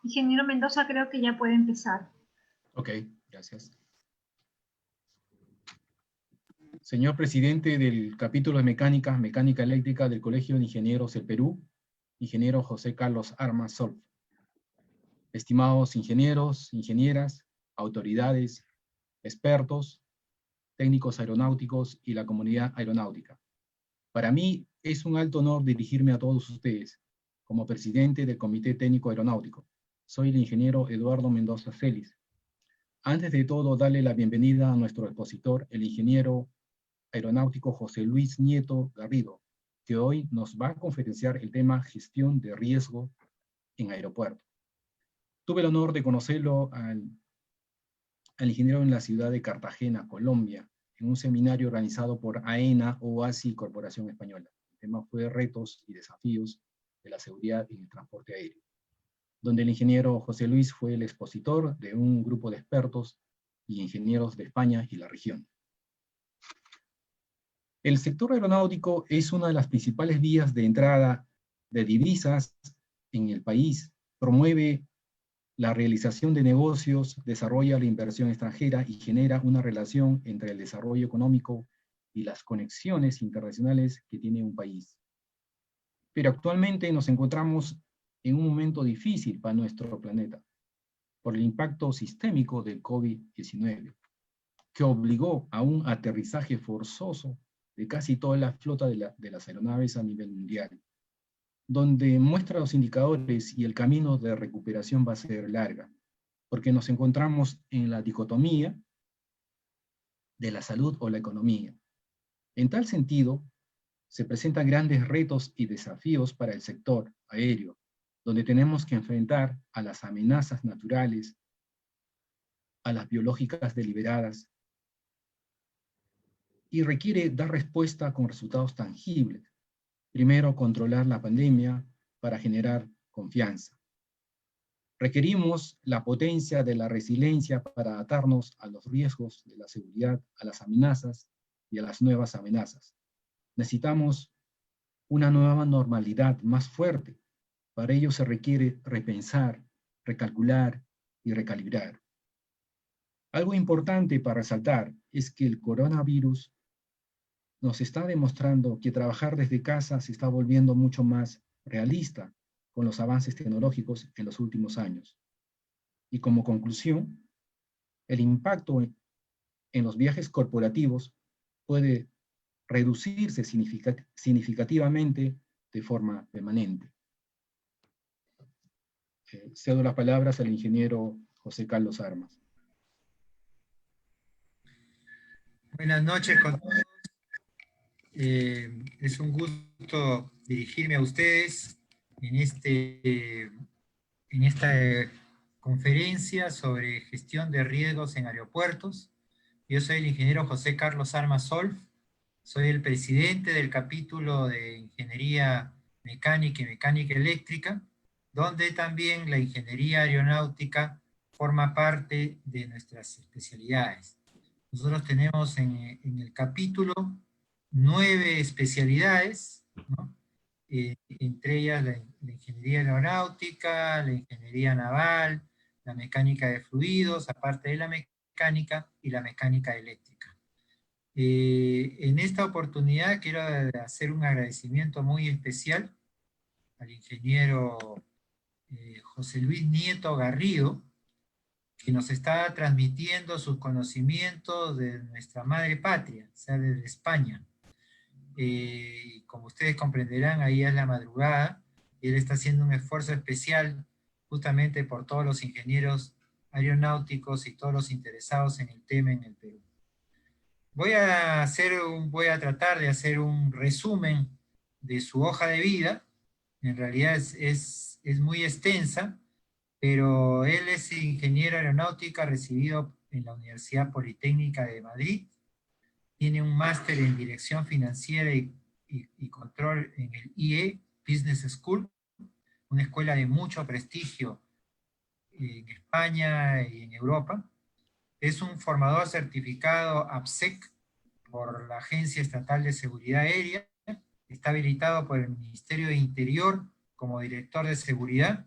Ingeniero Mendoza, creo que ya puede empezar. Ok, gracias. Señor presidente del capítulo de mecánica eléctrica del Colegio de Ingenieros del Perú, ingeniero José Carlos Armas Solf. Estimados ingenieros, ingenieras, autoridades, expertos, técnicos aeronáuticos y la comunidad aeronáutica. Para mí es un alto honor dirigirme a todos ustedes como presidente del Comité Técnico Aeronáutico. Soy el ingeniero Eduardo Mendoza Félix. Antes de todo, darle la bienvenida a nuestro expositor, el ingeniero aeronáutico José Luis Nieto Garrido, que hoy nos va a conferenciar el tema gestión de riesgo en aeropuerto. Tuve el honor de conocerlo al ingeniero en la ciudad de Cartagena, Colombia, en un seminario organizado por AENA, OASI y Corporación Española. El tema fue retos y desafíos de la seguridad en el transporte aéreo, donde el ingeniero José Luis fue el expositor de un grupo de expertos y ingenieros de España y la región. El sector aeronáutico es una de las principales vías de entrada de divisas en el país. Promueve la realización de negocios, desarrolla la inversión extranjera y genera una relación entre el desarrollo económico y las conexiones internacionales que tiene un país. Pero actualmente nos encontramos en un momento difícil para nuestro planeta por el impacto sistémico del COVID-19, que obligó a un aterrizaje forzoso de casi toda la flota de las aeronaves a nivel mundial, donde muestra los indicadores y el camino de recuperación va a ser larga, porque nos encontramos en la dicotomía de la salud o la economía. En tal sentido, se presentan grandes retos y desafíos para el sector aéreo, donde tenemos que enfrentar a las amenazas naturales, a las biológicas deliberadas, y requiere dar respuesta con resultados tangibles. Primero, controlar la pandemia para generar confianza. Requerimos la potencia de la resiliencia para adaptarnos a los riesgos de la seguridad, a las amenazas y a las nuevas amenazas. Necesitamos una nueva normalidad más fuerte. Para ello se requiere repensar, recalcular y recalibrar. Algo importante para resaltar es que el coronavirus nos está demostrando que trabajar desde casa se está volviendo mucho más realista con los avances tecnológicos en los últimos años. Y como conclusión, el impacto en los viajes corporativos puede reducirse significativamente de forma permanente. Cedo las palabras al ingeniero José Carlos Armas. Buenas noches con todos. Es un gusto dirigirme a ustedes en esta conferencia sobre gestión de riesgos en aeropuertos. Yo soy el ingeniero José Carlos Armas Solf, soy el presidente del capítulo de Ingeniería Mecánica y Mecánica Eléctrica, donde también la ingeniería aeronáutica forma parte de nuestras especialidades. Nosotros tenemos en el capítulo 9 especialidades, ¿no? Entre ellas la ingeniería aeronáutica, la ingeniería naval, la mecánica de fluidos, aparte de la mecánica y la mecánica eléctrica. En esta oportunidad quiero hacer un agradecimiento muy especial al ingeniero José Luis Nieto Garrido, que nos está transmitiendo sus conocimientos de nuestra madre patria, o sea, desde España. Como ustedes comprenderán, ahí es la madrugada, y él está haciendo un esfuerzo especial justamente por todos los ingenieros aeronáuticos y todos los interesados en el tema en el Perú. Voy a tratar de hacer un resumen de su hoja de vida. En realidad es muy extensa, pero él es ingeniero aeronáutica recibido en la Universidad Politécnica de Madrid. Tiene un máster en Dirección Financiera y Control en el IE Business School, una escuela de mucho prestigio en España y en Europa. Es un formador certificado APSEC por la Agencia Estatal de Seguridad Aérea. Está habilitado por el Ministerio de Interior como director de seguridad.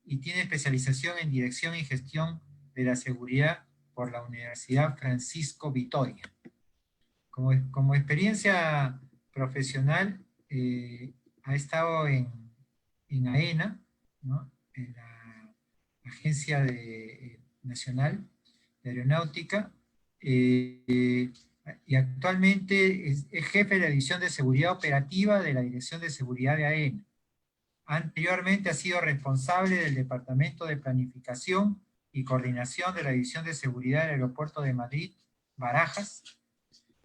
y tiene especialización en Dirección y Gestión de la Seguridad por la Universidad Francisco Vitoria. Como experiencia profesional, ha estado en AENA, ¿no? En la Agencia Nacional de Aeronáutica, y actualmente es jefe de la División de Seguridad Operativa de la Dirección de Seguridad de AENA. Anteriormente ha sido responsable del Departamento de Planificación y Coordinación de la División de Seguridad del Aeropuerto de Madrid, Barajas.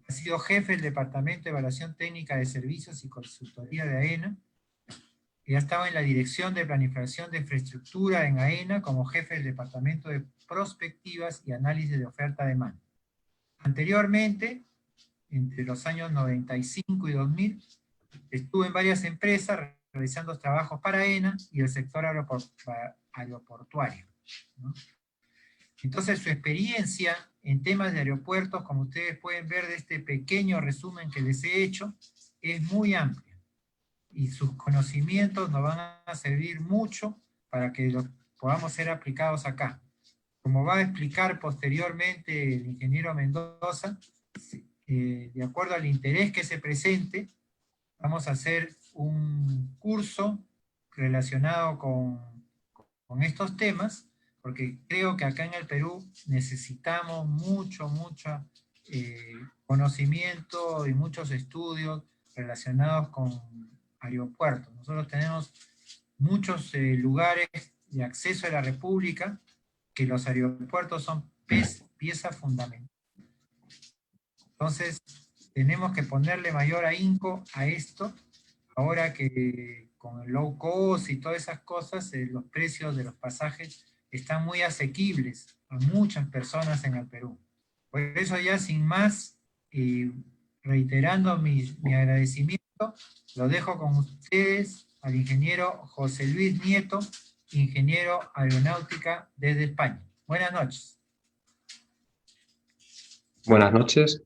Ha sido jefe del Departamento de Evaluación Técnica de Servicios y Consultoría de AENA. Y ha estado en la Dirección de Planificación de Infraestructura en AENA como jefe del Departamento de Prospectivas y Análisis de Oferta-Demanda. Anteriormente, entre los años 95 y 2000, estuvo en varias empresas realizando trabajos para AENA y el sector aeroportuario, ¿no? Entonces su experiencia en temas de aeropuertos, como ustedes pueden ver de este pequeño resumen que les he hecho, es muy amplia. Y sus conocimientos nos van a servir mucho para que los podamos ser aplicados acá. Como va a explicar posteriormente el ingeniero Mendoza, de acuerdo al interés que se presente, vamos a hacer un curso relacionado con estos temas, porque creo que acá en el Perú necesitamos mucho conocimiento y muchos estudios relacionados con aeropuertos. Nosotros tenemos muchos lugares de acceso a la República que los aeropuertos son pieza fundamental. Entonces, tenemos que ponerle mayor ahínco a esto, ahora que con el low cost y todas esas cosas, los precios de los pasajes están muy asequibles a muchas personas en el Perú. Por eso ya sin más, reiterando mi agradecimiento, lo dejo con ustedes al ingeniero José Luis Nieto, ingeniero aeronáutica desde España. Buenas noches. Buenas noches.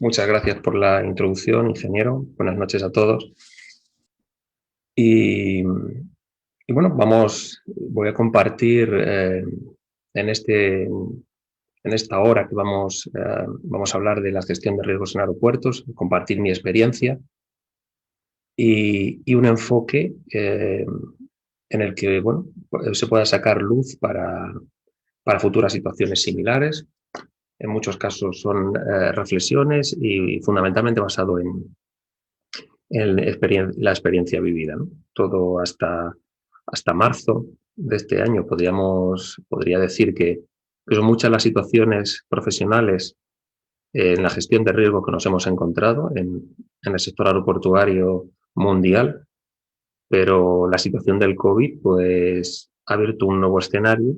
Muchas gracias por la introducción, ingeniero. Buenas noches a todos. Y bueno, voy a compartir en esta hora que vamos a hablar de la gestión de riesgos en aeropuertos, compartir mi experiencia y un enfoque en el que, bueno, se pueda sacar luz para futuras situaciones similares. En muchos casos son reflexiones y fundamentalmente basado en la experiencia vivida, ¿no? Todo hasta marzo de este año podría decir que son muchas las situaciones profesionales en la gestión de riesgos que nos hemos encontrado en el sector aeroportuario mundial, pero la situación del COVID pues, ha abierto un nuevo escenario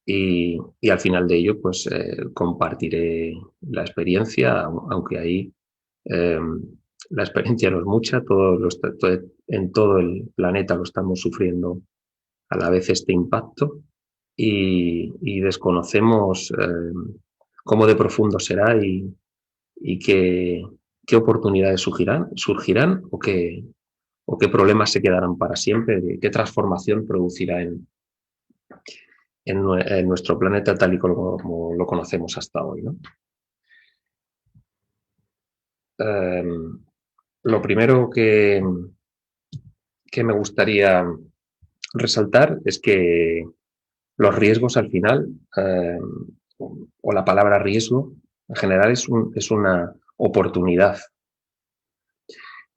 y al final de ello pues, compartiré la experiencia, aunque ahí la experiencia no es mucha, en todo el planeta lo estamos sufriendo a la vez este impacto y desconocemos cómo de profundo será y qué oportunidades surgirán o qué problemas se quedarán para siempre, qué transformación producirá en nuestro planeta tal y como lo conocemos hasta hoy, ¿no? Lo primero que me gustaría resaltar es que los riesgos al final, o la palabra riesgo, en general es una oportunidad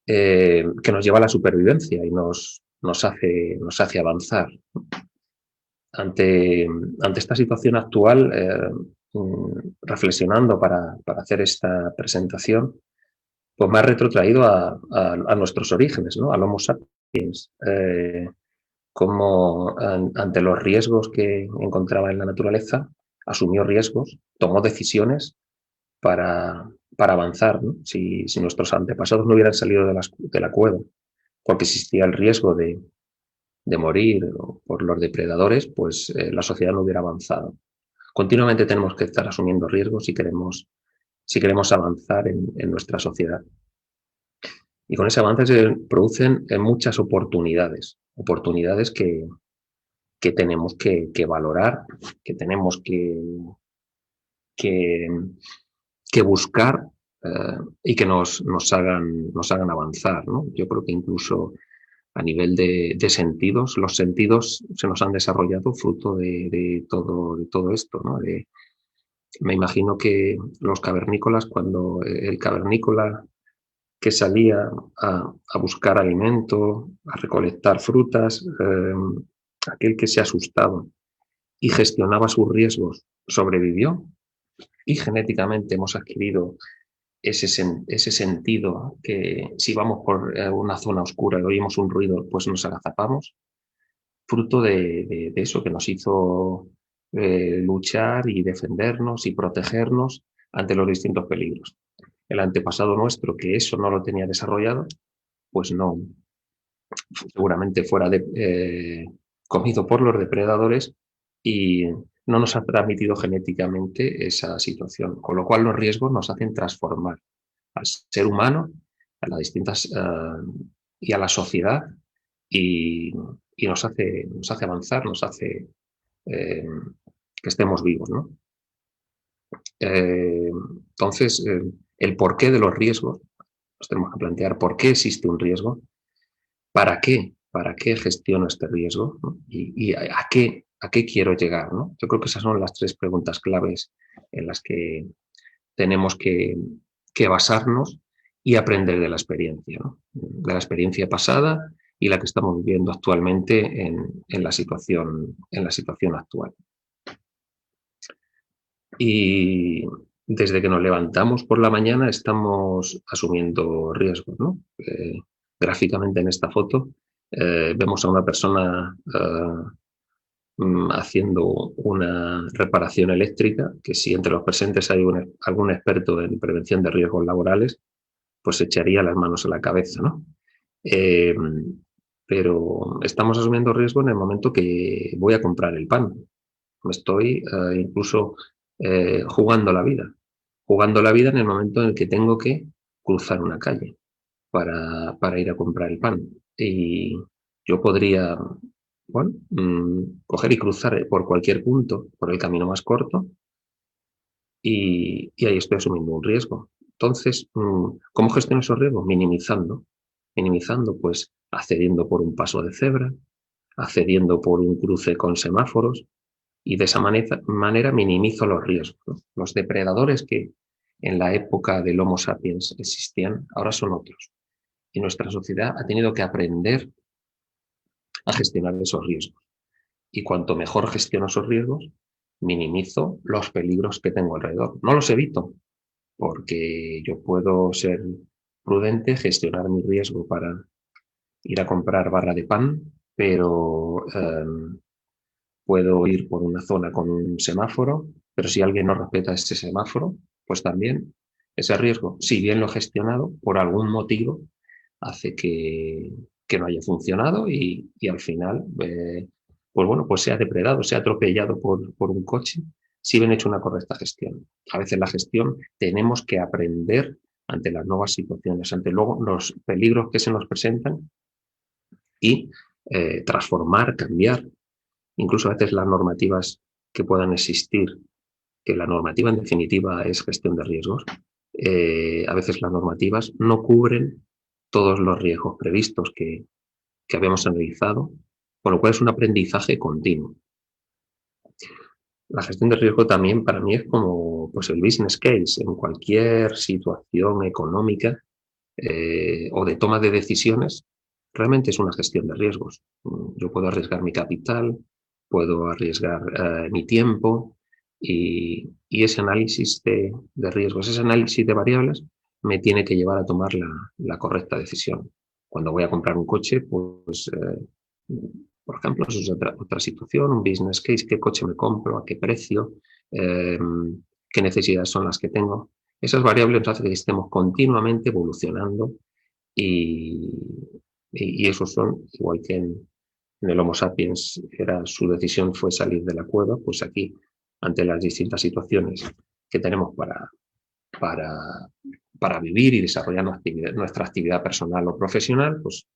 que nos lleva a la supervivencia y nos hace avanzar. Ante esta situación actual, reflexionando para hacer esta presentación, pues me ha retrotraído a nuestros orígenes, ¿no? Al Homo sapiens, como ante los riesgos que encontraba en la naturaleza, asumió riesgos, tomó decisiones para avanzar, ¿no? Si nuestros antepasados no hubieran salido de la cueva, porque existía el riesgo de morir por los depredadores, pues la sociedad no hubiera avanzado. Continuamente tenemos que estar asumiendo riesgos si queremos avanzar en nuestra sociedad. Y con ese avance se producen muchas oportunidades que que tenemos que valorar, que tenemos que buscar y que nos hagan avanzar, ¿no? Yo creo que incluso a nivel de sentidos, los sentidos se nos han desarrollado fruto de todo esto, ¿no? Me imagino que los cavernícolas, cuando el cavernícola que salía a buscar alimento, a recolectar frutas, aquel que se asustaba y gestionaba sus riesgos, sobrevivió, y genéticamente hemos adquirido ese sentido que si vamos por una zona oscura y oímos un ruido, pues nos agazapamos, fruto de eso que nos hizo luchar y defendernos y protegernos ante los distintos peligros. El antepasado nuestro, que eso no lo tenía desarrollado, pues no, seguramente fuera comido por los depredadores y no nos ha transmitido genéticamente esa situación, con lo cual los riesgos nos hacen transformar al ser humano, a las distintas y a la sociedad y nos hace avanzar, nos hace que estemos vivos, ¿no? Entonces, el porqué de los riesgos, nos tenemos que plantear por qué existe un riesgo, para qué gestiono este riesgo, ¿no? Y a qué quiero llegar, ¿no? Yo creo que esas son las tres preguntas claves en las que tenemos que basarnos y aprender de la experiencia, ¿no? De la experiencia pasada y la que estamos viviendo actualmente en la situación actual. Y desde que nos levantamos por la mañana estamos asumiendo riesgos, ¿no? Gráficamente en esta foto vemos a una persona haciendo una reparación eléctrica, que si entre los presentes hay algún experto en prevención de riesgos laborales, pues echaría las manos a la cabeza, ¿no? Pero estamos asumiendo riesgo en el momento que voy a comprar el pan. Me estoy incluso jugando la vida en el momento en el que tengo que cruzar una calle para ir a comprar el pan. Y yo podría, bueno, coger y cruzar por cualquier punto, por el camino más corto, y ahí estoy asumiendo un riesgo. Entonces, ¿cómo gestiono esos riesgos? Minimizando, pues accediendo por un paso de cebra, accediendo por un cruce con semáforos, y de esa manera minimizo los riesgos, ¿no? Los depredadores que en la época del Homo sapiens existían, ahora son otros. Y nuestra sociedad ha tenido que aprender a gestionar esos riesgos. Y cuanto mejor gestiono esos riesgos, minimizo los peligros que tengo alrededor. No los evito, porque yo puedo ser prudente, gestionar mi riesgo para ir a comprar barra de pan, pero puedo ir por una zona con un semáforo, pero si alguien no respeta ese semáforo, pues también ese riesgo, si bien lo he gestionado, por algún motivo hace que no haya funcionado y al final, pues bueno, pues sea depredado, sea atropellado por un coche, si bien he hecho una correcta gestión. A veces la gestión tenemos que aprender ante las nuevas situaciones, ante luego los peligros que se nos presentan y transformar, cambiar. Incluso a veces las normativas que puedan existir, que la normativa en definitiva es gestión de riesgos, a veces las normativas no cubren todos los riesgos previstos que habíamos analizado, con lo cual es un aprendizaje continuo. La gestión de riesgo también para mí es como pues, el business case en cualquier situación económica o de toma de decisiones. Realmente es una gestión de riesgos. Yo puedo arriesgar mi capital, puedo arriesgar mi tiempo y ese análisis de riesgos, ese análisis de variables me tiene que llevar a tomar la correcta decisión. Cuando voy a comprar un coche, pues, por ejemplo, eso es otra situación, un business case, qué coche me compro, a qué precio, qué necesidades son las que tengo. Esas variables nos hacen que estemos continuamente evolucionando y esos son, igual que en el Homo sapiens su decisión fue salir de la cueva, pues aquí, ante las distintas situaciones que tenemos para vivir y desarrollar nuestra actividad personal o profesional, pues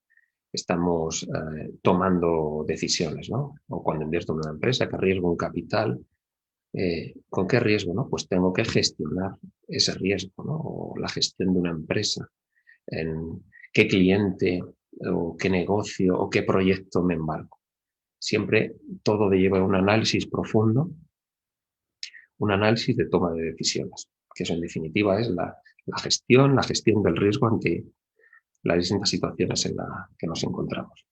estamos tomando decisiones, ¿no? O cuando invierto en una empresa, que arriesgo un capital, ¿con qué riesgo, no? Pues tengo que gestionar ese riesgo, ¿no? O la gestión de una empresa, en qué cliente o qué negocio o qué proyecto me embarco. Siempre todo lleva un análisis profundo, un análisis de toma de decisiones, que eso en definitiva es la gestión del riesgo ante las distintas situaciones en las que nos encontramos.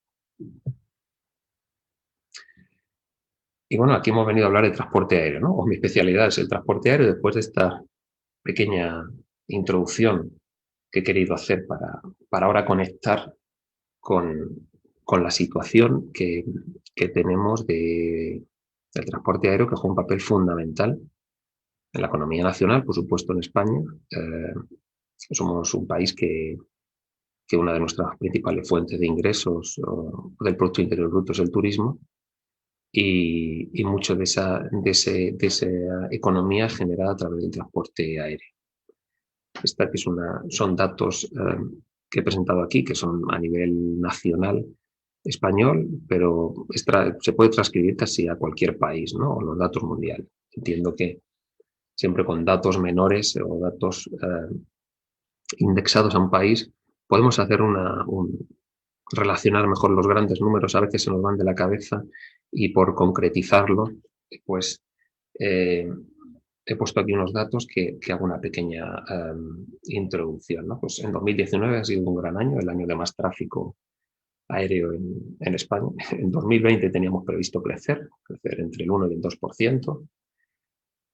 Y bueno, aquí hemos venido a hablar de transporte aéreo, ¿no? O mi especialidad es el transporte aéreo. Después de esta pequeña introducción que he querido hacer para ahora conectar con la situación que tenemos del transporte aéreo, que juega un papel fundamental en la economía nacional, por supuesto en España. Somos un país que una de nuestras principales fuentes de ingresos del Producto Interior Bruto es el turismo, y mucho de esa economía generada a través del transporte aéreo. Esta que son datos que he presentado aquí, que son a nivel nacional español, pero se puede transcribir casi a cualquier país, ¿no? O los datos mundiales. Entiendo que siempre con datos menores o datos indexados a un país, podemos hacer relacionar mejor los grandes números, a veces se nos van de la cabeza, y por concretizarlo, pues he puesto aquí unos datos que hago una pequeña introducción, ¿no? Pues en 2019 ha sido un gran año, el año de más tráfico aéreo en España. En 2020 teníamos previsto crecer entre el 1 y el 2%,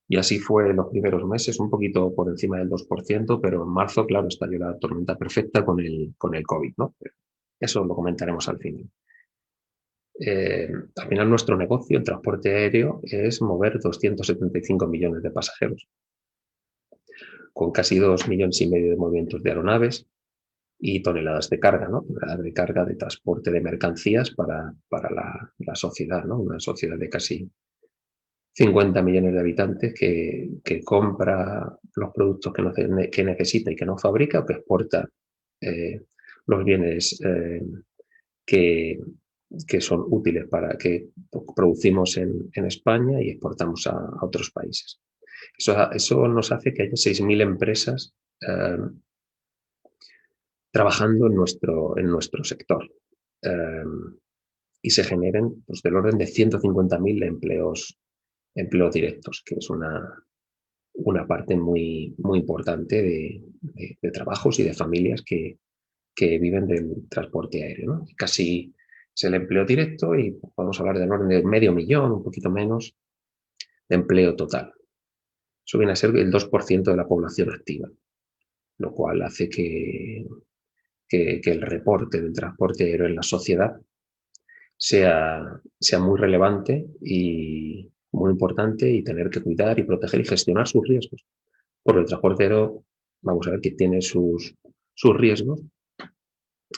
y así fue los primeros meses, un poquito por encima del 2%, pero en marzo, claro, estalló la tormenta perfecta con el COVID, ¿no? Eso lo comentaremos al final. Al final nuestro negocio, el transporte aéreo, es mover 275 millones de pasajeros, con casi 2,5 millones de movimientos de aeronaves y toneladas de carga, ¿no? Toneladas de carga de transporte de mercancías para la sociedad, ¿no? Una sociedad de casi 50 millones de habitantes que compra los productos que necesita y que no fabrica, o que exporta los bienes que son útiles para que producimos en España y exportamos a otros países. Eso nos hace que haya 6.000 empresas trabajando en nuestro sector, y se generen pues, del orden de 150.000 empleos directos, que es una parte muy, muy importante de trabajos y de familias que viven del transporte aéreo, ¿no? Casi es el empleo directo, y podemos hablar del orden de 500.000, un poquito menos, de empleo total. Eso viene a ser el 2% de la población activa, lo cual hace que el reporte del transporte aéreo en la sociedad sea muy relevante y muy importante, y tener que cuidar y proteger y gestionar sus riesgos. Porque el transporte aéreo, vamos a ver que tiene sus riesgos,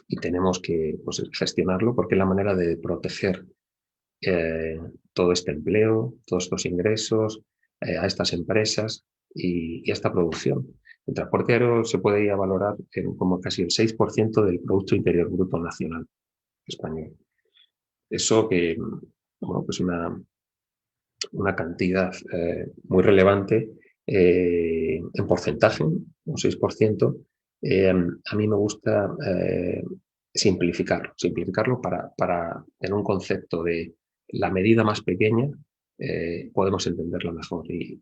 y tenemos que pues, gestionarlo, porque es la manera de proteger todo este empleo, todos estos ingresos, a estas empresas y a esta producción. El transporte aéreo se puede ir a valorar en como casi el 6% del Producto Interior Bruto Nacional español. Eso que, bueno, pues una cantidad muy relevante en porcentaje, un 6%. A mí me gusta simplificarlo para en un concepto de la medida más pequeña podemos entenderlo mejor, y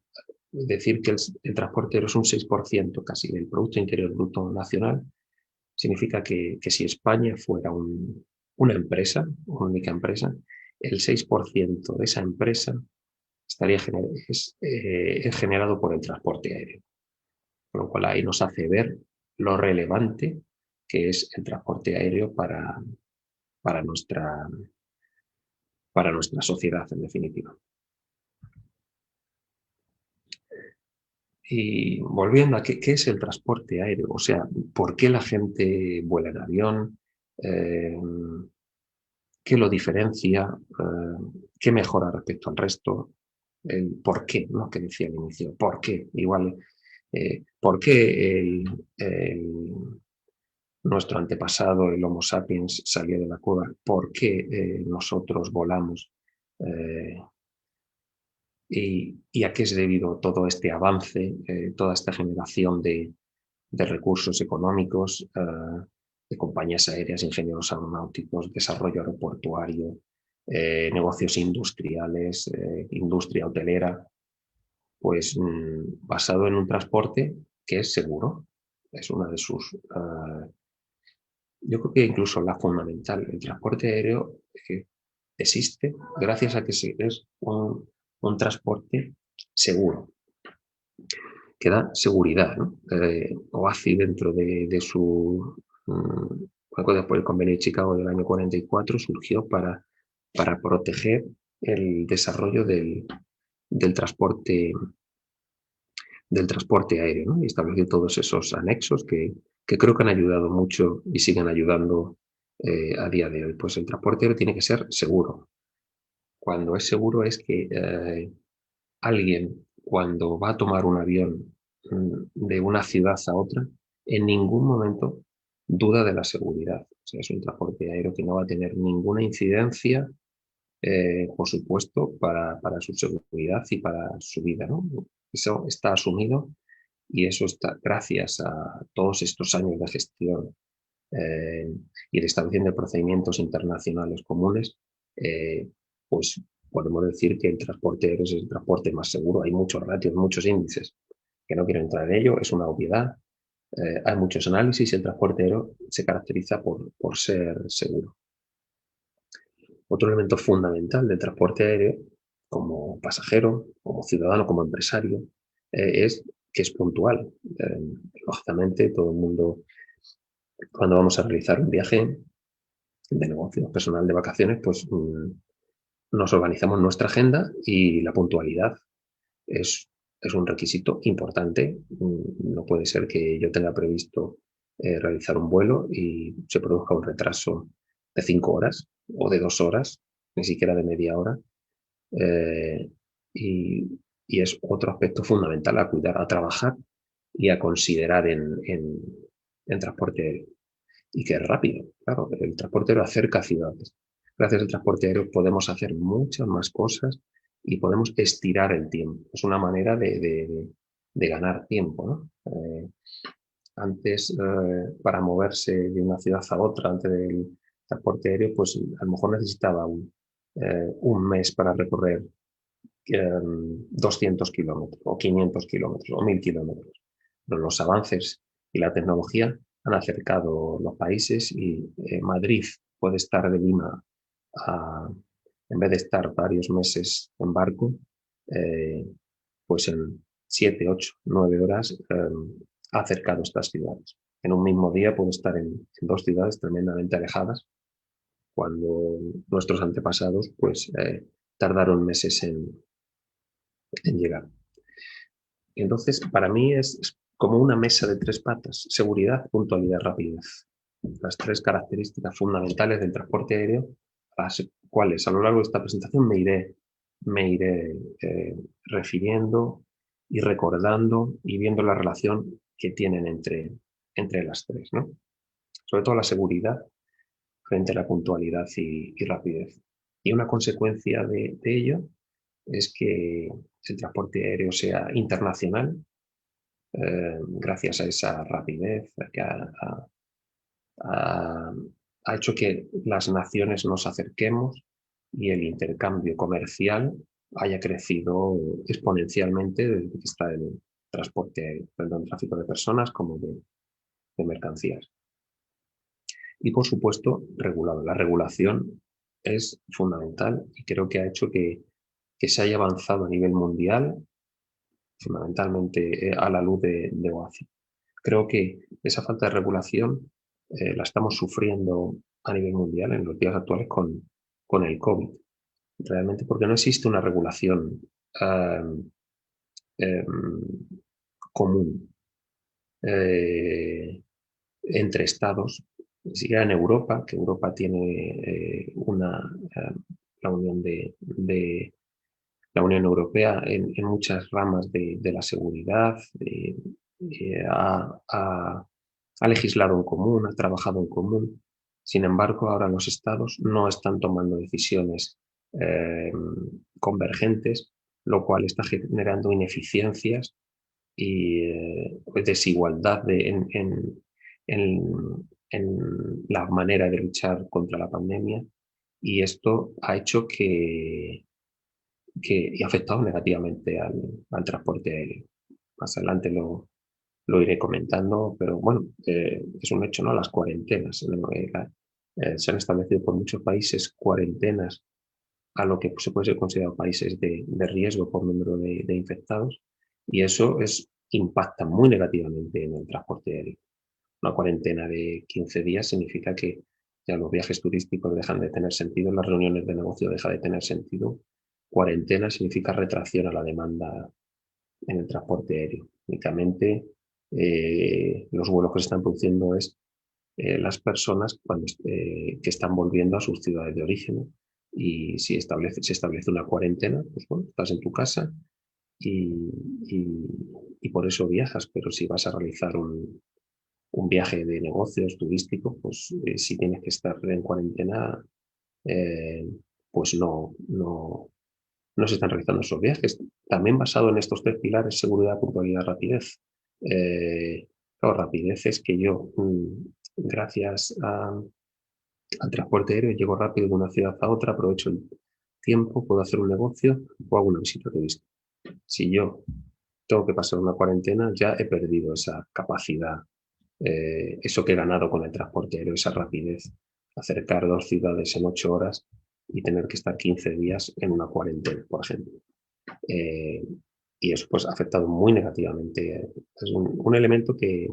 decir que el transporte aéreo es un 6% casi del Producto Interior Bruto Nacional. Significa que si España fuera una empresa, una única empresa, el 6% de esa empresa es generado por el transporte aéreo. Con lo cual ahí nos hace ver lo relevante que es el transporte aéreo para nuestra sociedad, en definitiva. Y volviendo a qué es el transporte aéreo, o sea, ¿por qué la gente vuela en avión? ¿Qué lo diferencia? ¿Qué mejora respecto al resto? El por qué, ¿no? Que decía al inicio, ¿por qué? Igual, ¿por qué nuestro antepasado, el Homo sapiens, salió de la cueva, por qué nosotros volamos y a qué es debido todo este avance, toda esta generación de recursos económicos, de compañías aéreas, ingenieros aeronáuticos, desarrollo aeroportuario, negocios industriales, industria hotelera, pues basado en un transporte que es seguro. Es una de sus... yo creo que incluso la fundamental, el transporte aéreo existe gracias a que es un transporte seguro, que da seguridad, ¿no? OACI dentro de su... después del Convenio de Chicago del año 44 surgió para proteger el desarrollo del transporte aéreo, ¿no? Y estableció todos esos anexos que creo que han ayudado mucho y siguen ayudando a día de hoy. Pues el transporte aéreo tiene que ser seguro. Cuando es seguro es que alguien, cuando va a tomar un avión de una ciudad a otra, en ningún momento duda de la seguridad. O sea, es un transporte aéreo que no va a tener ninguna incidencia, por supuesto, para su seguridad y para su vida, ¿no? Eso está asumido y eso está gracias a todos estos años de gestión y de establecimiento de procedimientos internacionales comunes, pues podemos decir que el transporte aéreo es el transporte más seguro. Hay muchos ratios, muchos índices, que no quiero entrar en ello, es una obviedad. Hay muchos análisis y el transporte aéreo se caracteriza por ser seguro. Otro elemento fundamental del transporte aéreo, como pasajero, como ciudadano, como empresario, es que es puntual. Lógicamente, todo el mundo, cuando vamos a realizar un viaje de negocio, personal, de vacaciones, pues nos organizamos nuestra agenda y la puntualidad es un requisito importante. No puede ser que yo tenga previsto realizar un vuelo y se produzca un retraso de 5 horas o de 2 horas, ni siquiera de media hora. Y es otro aspecto fundamental a cuidar, a trabajar y a considerar en transporte aéreo. Y que es rápido, claro, el transporte aéreo acerca ciudades. Gracias al transporte aéreo podemos hacer muchas más cosas y podemos estirar el tiempo. Es una manera de ganar tiempo, ¿no? Antes, para moverse de una ciudad a otra, antes del transporte aéreo, pues a lo mejor necesitaba un mes para recorrer 200 kilómetros o 500 kilómetros o 1000 kilómetros. Pero los avances y la tecnología han acercado los países y Madrid puede estar de Lima en vez de estar varios meses en barco, pues en 7, 8, 9 horas ha acercado estas ciudades. En un mismo día puede estar en 2 ciudades tremendamente alejadas, cuando nuestros antepasados pues tardaron meses en llegar. Entonces, para mí es como una mesa de 3 patas: seguridad, puntualidad, rapidez. Las 3 características fundamentales del transporte aéreo, a las cuales a lo largo de esta presentación me iré refiriendo y recordando y viendo la relación que tienen entre las 3, ¿no? Sobre todo la seguridad frente a la puntualidad y rapidez. Y una consecuencia de ello es que el transporte aéreo sea internacional, gracias a esa rapidez que ha hecho que las naciones nos acerquemos y el intercambio comercial haya crecido exponencialmente desde que está el transporte aéreo, tanto en tráfico de personas como de mercancías. Y, por supuesto, regulado. La regulación es fundamental y creo que ha hecho que se haya avanzado a nivel mundial, fundamentalmente a la luz de OACI. Creo que esa falta de regulación la estamos sufriendo a nivel mundial en los días actuales con el COVID. Realmente porque no existe una regulación común entre estados, ni siquiera en Europa, que Europa tiene la Unión la Unión Europea en muchas ramas de la seguridad, ha ha legislado en común, ha trabajado en común. Sin embargo, ahora los estados no están tomando decisiones convergentes, lo cual está generando ineficiencias y desigualdad en la manera de luchar contra la pandemia, y esto ha hecho y ha afectado negativamente al transporte aéreo. Más adelante lo iré comentando, pero bueno, es un hecho, ¿no? Las cuarentenas. Se han establecido por muchos países cuarentenas a lo que se puede ser considerado países de riesgo por número de infectados, y eso impacta muy negativamente en el transporte aéreo. Una cuarentena de 15 días significa que ya los viajes turísticos dejan de tener sentido, las reuniones de negocio dejan de tener sentido. Cuarentena significa retracción a la demanda en el transporte aéreo. Únicamente los vuelos que se están produciendo es las personas que están volviendo a sus ciudades de origen, y si se establece una cuarentena, pues bueno, estás en tu casa y por eso viajas, pero si vas a realizar un viaje de negocios turístico, pues si tienes que estar en cuarentena, pues no se están realizando esos viajes. También basado en estos tres pilares: seguridad, puntualidad, rapidez. Claro, rapidez es que yo, gracias al transporte aéreo, llego rápido de una ciudad a otra, aprovecho el tiempo, puedo hacer un negocio o hago una visita turística. Si yo tengo que pasar una cuarentena, ya he perdido esa capacidad, eso que he ganado con el transporte aéreo, esa rapidez, acercar dos ciudades en 8 horas y tener que estar 15 días en una cuarentena, por ejemplo. Y eso pues ha afectado muy negativamente. Es un elemento que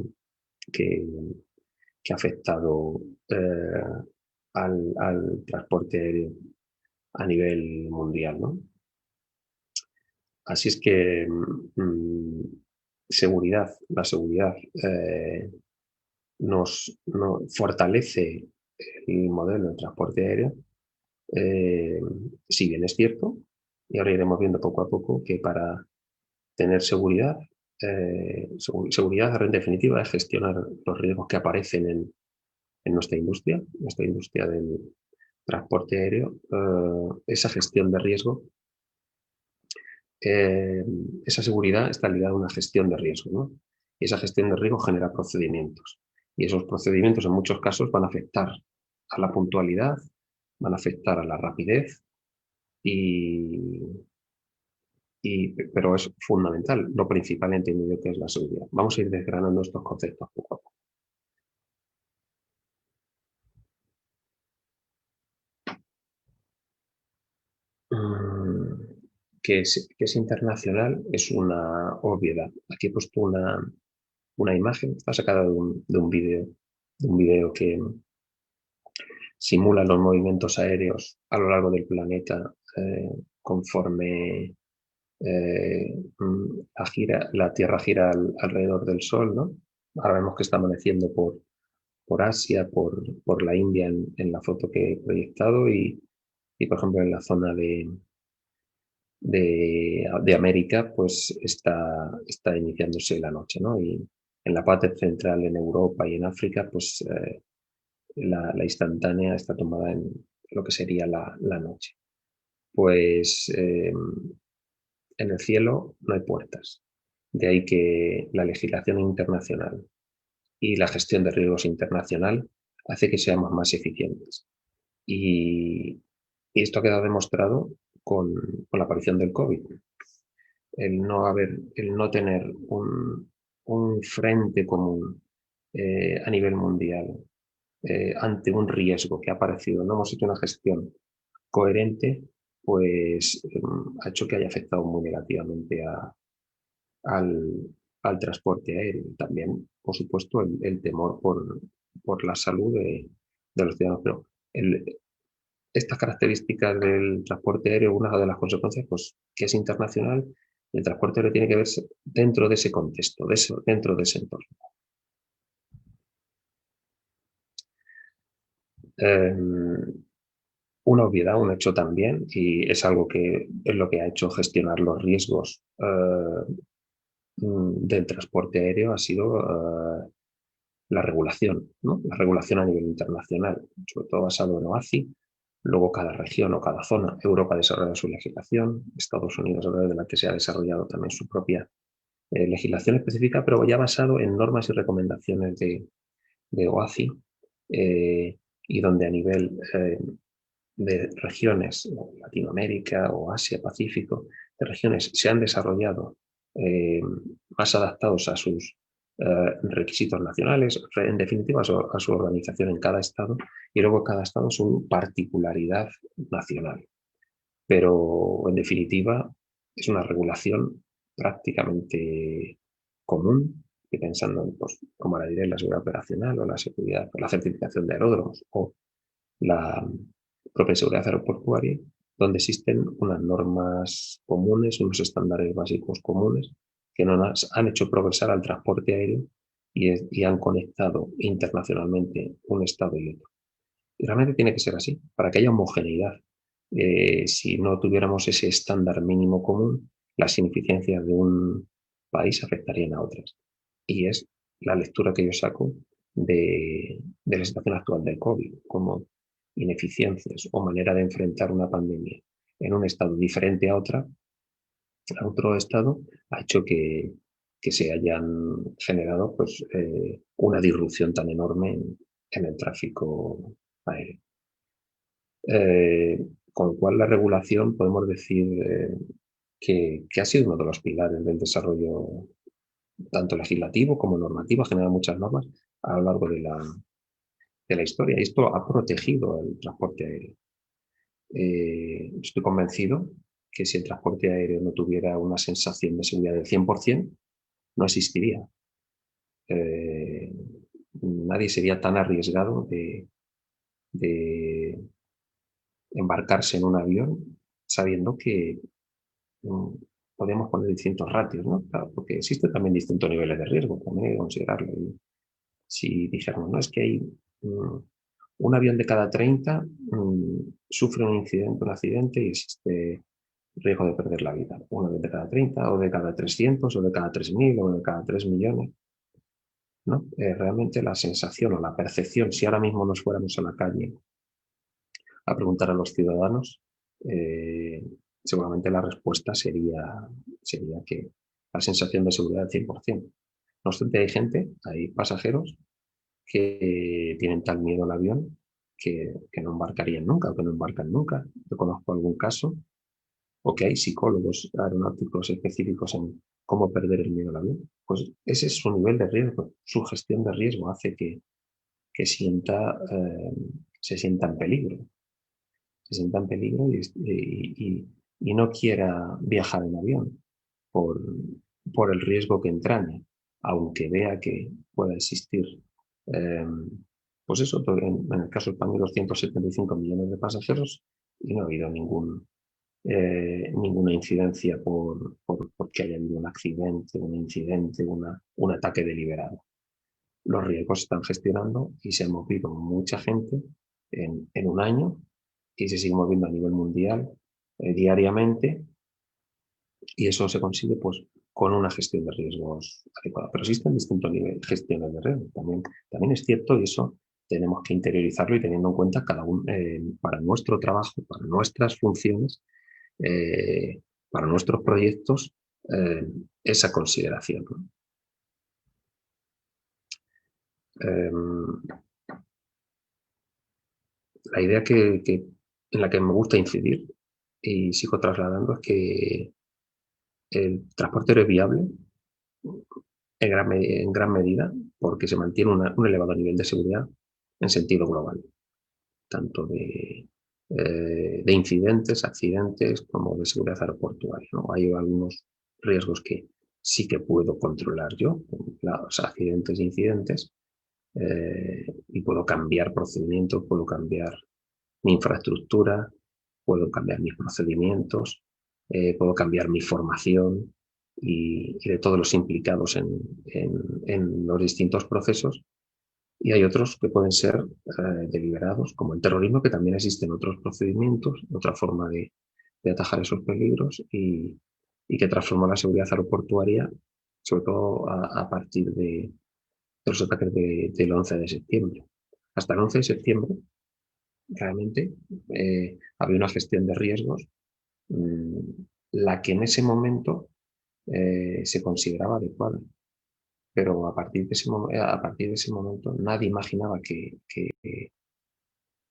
ha afectado al transporte aéreo a nivel mundial, ¿no? Así es que la seguridad nos fortalece el modelo de transporte aéreo, si bien es cierto, y ahora iremos viendo poco a poco, que para tener seguridad, seguridad en definitiva es gestionar los riesgos que aparecen en nuestra industria del transporte aéreo. Esa gestión de riesgo, esa seguridad está ligada a una gestión de riesgo, ¿no? Y esa gestión de riesgo genera procedimientos, y esos procedimientos en muchos casos van a afectar a la puntualidad, van a afectar a la rapidez, pero es fundamental, lo principal entendido que es la seguridad. Vamos a ir desgranando estos conceptos poco a poco. Que es internacional es una obviedad. Aquí he puesto una imagen, está sacada de un vídeo que simula los movimientos aéreos a lo largo del planeta conforme la Tierra gira alrededor del Sol, ¿no? Ahora vemos que está amaneciendo por Asia, por la India en la foto que he proyectado, y por ejemplo en la zona de América pues está iniciándose la noche, ¿no? Y en la parte central, en Europa y en África, pues la instantánea está tomada en lo que sería la noche. Pues en el cielo no hay puertas. De ahí que la legislación internacional y la gestión de riesgos internacional hace que seamos más eficientes. Y esto ha quedado demostrado con la aparición del COVID. El no tener un frente común a nivel mundial ante un riesgo que ha aparecido, no hemos hecho una gestión coherente, pues ha hecho que haya afectado muy negativamente al transporte aéreo. También, por supuesto, el temor por la salud de los ciudadanos. Pero estas características del transporte aéreo, una de las consecuencias, pues que es internacional, y el transporte aéreo tiene que verse dentro de ese contexto, dentro de ese entorno. Una obviedad, un hecho también, y es algo que es lo que ha hecho gestionar los riesgos del transporte aéreo, ha sido la regulación, ¿no? La regulación a nivel internacional, sobre todo basado en OACI. Luego cada región o cada zona, Europa desarrolla su legislación, Estados Unidos, de la que se ha desarrollado también su propia legislación específica, pero ya basado en normas y recomendaciones de OACI, y donde a nivel de regiones, Latinoamérica o Asia, Pacífico, de regiones se han desarrollado más adaptados a sus requisitos nacionales, en definitiva a su organización en cada estado, y luego cada estado su particularidad nacional. Pero en definitiva es una regulación prácticamente común, y pensando en, pues, como la diré, la seguridad operacional o la seguridad, la certificación de aeródromos o la propia seguridad aeroportuaria, donde existen unas normas comunes, unos estándares básicos comunes que nos han hecho progresar al transporte aéreo y han conectado internacionalmente un estado y otro. Y realmente tiene que ser así, para que haya homogeneidad. Si no tuviéramos ese estándar mínimo común, las ineficiencias de un país afectarían a otras. Y es la lectura que yo saco de la situación actual del COVID, como ineficiencias o manera de enfrentar una pandemia en un estado diferente a otro estado, ha hecho que se hayan generado pues, una disrupción tan enorme en el tráfico aéreo. Con lo cual la regulación podemos decir que ha sido uno de los pilares del desarrollo tanto legislativo como normativo, ha generado muchas normas a lo largo de la historia. Y esto ha protegido el transporte aéreo. Estoy convencido que si el transporte aéreo no tuviera una sensación de seguridad del 100%, no existiría. Nadie sería tan arriesgado de embarcarse en un avión sabiendo que podemos poner distintos ratios, ¿no? Claro, porque existen también distintos niveles de riesgo, también hay que considerarlo. Y si dijéramos, no, es que hay un avión de cada 30 sufre un accidente y existe riesgo de perder la vida. Un avión de cada 30 o de cada 300 o de cada 3.000 o de cada 3 millones. ¿No? Realmente la sensación o la percepción, si ahora mismo nos fuéramos a la calle a preguntar a los ciudadanos, seguramente la respuesta sería que la sensación de seguridad del 100%. No obstante, hay pasajeros que tienen tal miedo al avión que no embarcarían nunca o que no embarcan nunca. Yo conozco algún caso, o que hay psicólogos aeronáuticos específicos en cómo perder el miedo al avión. Pues ese es su nivel de riesgo, su gestión de riesgo hace que se sienta en peligro. Se sienta en peligro y no quiera viajar en avión por el riesgo que entraña, aunque vea que pueda existir, pues eso, en el caso español, 275 millones de pasajeros y no ha habido ninguna incidencia porque haya habido un accidente, un incidente, un ataque deliberado. Los riesgos se están gestionando y se ha movido mucha gente en un año y se sigue moviendo a nivel mundial diariamente, y eso se consigue pues con una gestión de riesgos adecuada. Pero existen distintos niveles de gestiones de riesgos. También es cierto, y eso tenemos que interiorizarlo y teniendo en cuenta cada uno para nuestro trabajo, para nuestras funciones, para nuestros proyectos, esa consideración, ¿no? La idea en la que me gusta incidir y sigo trasladando es que el transporte aéreo es viable en gran medida porque se mantiene un elevado nivel de seguridad en sentido global, tanto de incidentes, accidentes, como de seguridad aeroportuaria, ¿no? Hay algunos riesgos que sí que puedo controlar yo, los accidentes e incidentes, y puedo cambiar procedimientos, puedo cambiar mi infraestructura, puedo cambiar mis procedimientos, puedo cambiar mi formación y de todos los implicados en los distintos procesos. Y hay otros que pueden ser deliberados, como el terrorismo, que también existen otros procedimientos, otra forma de atajar esos peligros y que transforma la seguridad aeroportuaria, sobre todo a partir de los ataques del 11 de septiembre. Hasta el 11 de septiembre, realmente, había una gestión de riesgos, la que en ese momento se consideraba adecuada. Pero a partir de ese momento nadie imaginaba que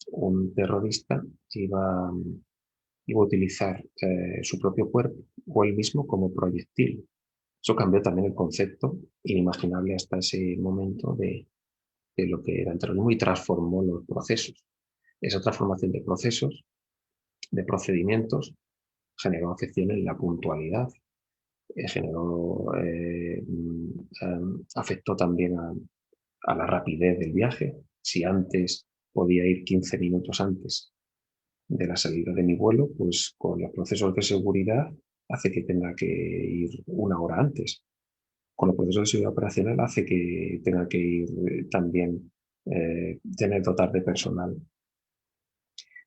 un terrorista iba a utilizar su propio cuerpo o él mismo como proyectil. Eso cambió también el concepto inimaginable hasta ese momento de lo que era el terrorismo y transformó los procesos. Esa transformación de procesos, de procedimientos, generó afección en la puntualidad, afectó también a la rapidez del viaje. Si antes podía ir 15 minutos antes de la salida de mi vuelo, pues con los procesos de seguridad hace que tenga que ir 1 hora antes. Con los procesos de seguridad operacional hace que tenga que ir también dotar de personal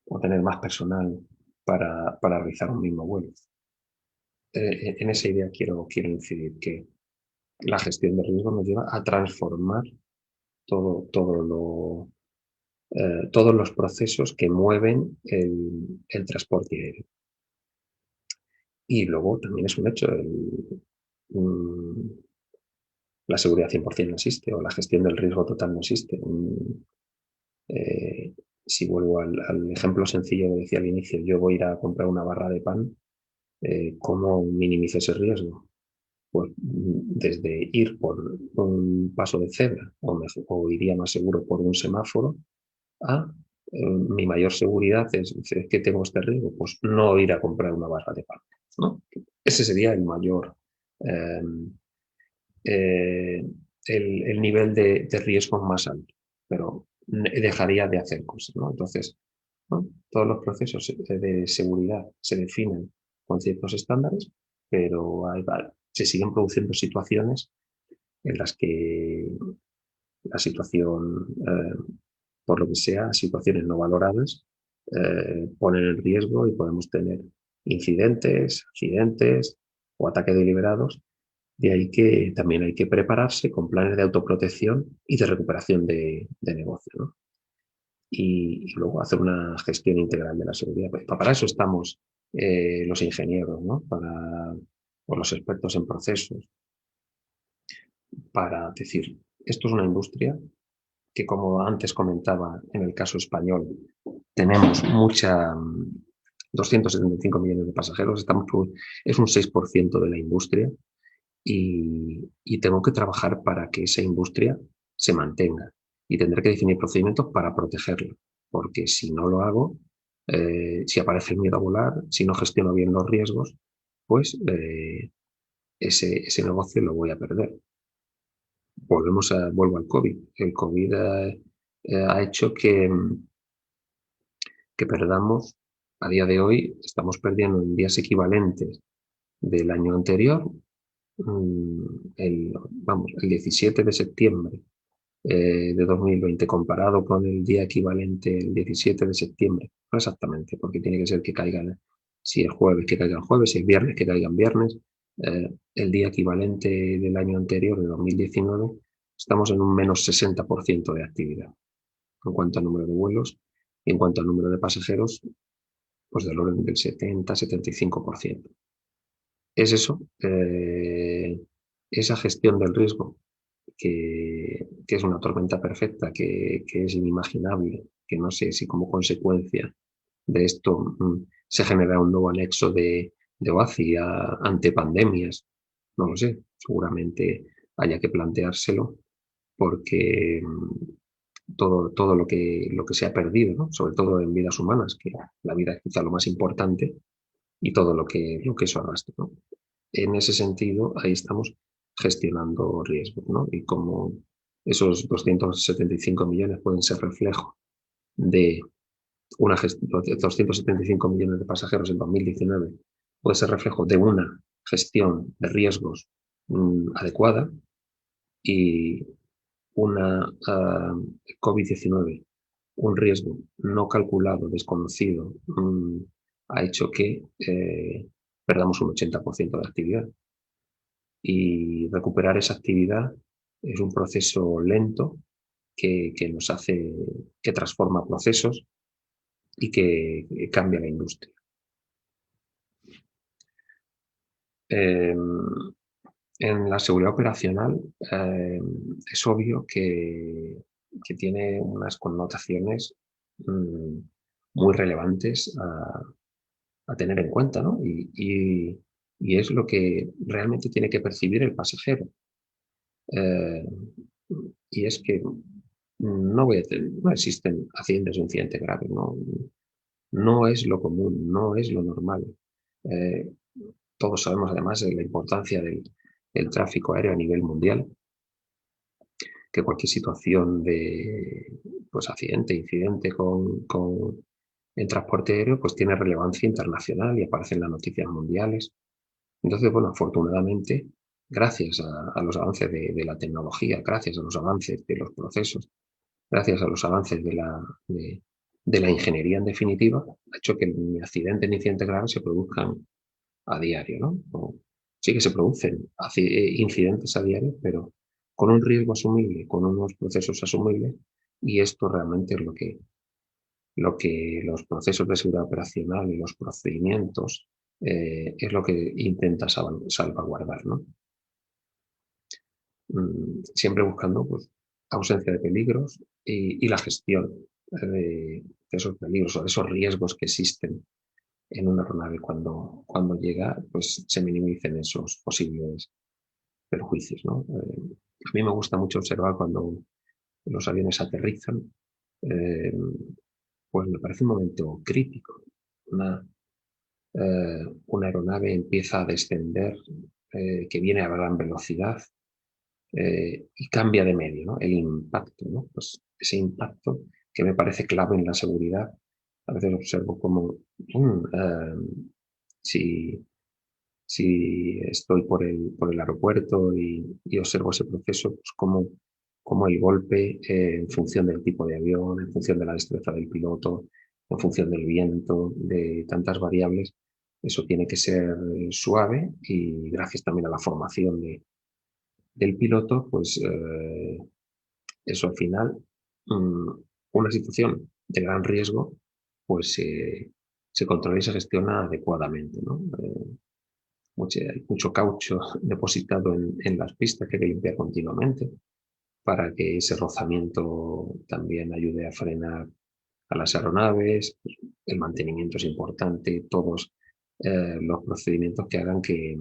o tener más personal para realizar un mismo vuelo. En esa idea quiero incidir que la gestión de riesgo nos lleva a transformar todos los procesos que mueven el transporte aéreo. Y luego también es un hecho, la seguridad 100% no existe, o la gestión del riesgo total no existe. Si vuelvo al ejemplo sencillo que decía al inicio, yo voy a ir a comprar una barra de pan, ¿cómo minimizo ese riesgo? Pues desde ir por un paso de cebra o iría más seguro por un semáforo a mi mayor seguridad es que tengo este riesgo, pues no ir a comprar una barra de pan, ¿no? Ese sería el mayor, el nivel de riesgo más alto, pero dejaría de hacer cosas, ¿no? Entonces, ¿no? Todos los procesos de seguridad se definen con ciertos estándares, pero se siguen produciendo situaciones en las que la situación, por lo que sea, situaciones no valoradas, ponen en riesgo y podemos tener incidentes, accidentes o ataques deliberados. De ahí que también hay que prepararse con planes de autoprotección y de recuperación de negocio, ¿no? Y luego hacer una gestión integral de la seguridad. Pues para eso estamos los ingenieros, ¿no? O los expertos en procesos, para decir, esto es una industria que, como antes comentaba en el caso español, tenemos 275 millones de pasajeros, es un 6% de la industria y tengo que trabajar para que esa industria se mantenga y tendré que definir procedimientos para protegerla, porque si no lo hago, si aparece el miedo a volar, si no gestiono bien los riesgos, pues ese negocio lo voy a perder. Vuelvo al COVID. El COVID ha hecho que perdamos, a día de hoy, estamos perdiendo en días equivalentes del año anterior, el 17 de septiembre de 2020 comparado con el día equivalente el 17 de septiembre, no exactamente, porque tiene que ser que caigan, si es jueves, que caigan jueves, si es viernes, que caigan viernes, el día equivalente del año anterior, de 2019, estamos en un menos 60% de actividad en cuanto al número de vuelos y en cuanto al número de pasajeros, pues del orden del 70-75%. Es eso, esa gestión del riesgo, que es una tormenta perfecta, que es inimaginable, que no sé si como consecuencia de esto se genera un nuevo anexo de OACI ante pandemias. No lo sé, seguramente haya que planteárselo porque todo lo que se ha perdido, ¿no? Sobre todo en vidas humanas, que la vida es quizá lo más importante, y todo lo que eso arrastra, ¿no? En ese sentido, ahí estamos gestionando riesgos, ¿no? Y como esos 275 millones pueden ser reflejo de 275 millones de pasajeros en 2019, puede ser reflejo de una gestión de riesgos adecuada, y una COVID-19, un riesgo no calculado, desconocido, ha hecho que perdamos un 80% de actividad. Y recuperar esa actividad es un proceso lento que transforma procesos y que cambia la industria. En la seguridad operacional es obvio que tiene unas connotaciones muy relevantes a tener en cuenta, ¿no? Y es lo que realmente tiene que percibir el pasajero. Y es que no existen accidentes o incidentes graves, no es lo común, no es lo normal. Todos sabemos además de la importancia del tráfico aéreo a nivel mundial, que cualquier situación de accidente, incidente en transporte aéreo pues tiene relevancia internacional y aparece en las noticias mundiales. Entonces, bueno, afortunadamente, gracias a los avances de la tecnología, gracias a los avances de los procesos, gracias a los avances de la ingeniería en definitiva, ha hecho que ni accidentes ni incidentes graves se produzcan a diario, ¿no? Sí que se producen incidentes a diario, pero con un riesgo asumible, con unos procesos asumibles, y esto realmente es lo que los procesos de seguridad operacional y los procedimientos es lo que intenta salvaguardar, ¿no? Siempre buscando pues, ausencia de peligros y la gestión de esos peligros o de esos riesgos que existen en una aeronave cuando llega, pues se minimicen esos posibles perjuicios, ¿no? A mí me gusta mucho observar cuando los aviones aterrizan, pues me parece un momento crítico. Una aeronave empieza a descender, que viene a gran velocidad y cambia de medio, ¿no? El impacto, ¿no? Pues ese impacto que me parece clave en la seguridad. A veces observo como si estoy por el aeropuerto y observo ese proceso, pues como el golpe, en función del tipo de avión, en función de la destreza del piloto, en función del viento, de tantas variables, eso tiene que ser suave y gracias también a la formación del piloto, pues eso al final, una situación de gran riesgo, pues se controla y se gestiona adecuadamente, ¿no? Hay mucho caucho depositado en las pistas que hay que limpiar continuamente para que ese rozamiento también ayude a frenar a las aeronaves. El mantenimiento es importante, todos los procedimientos que hagan que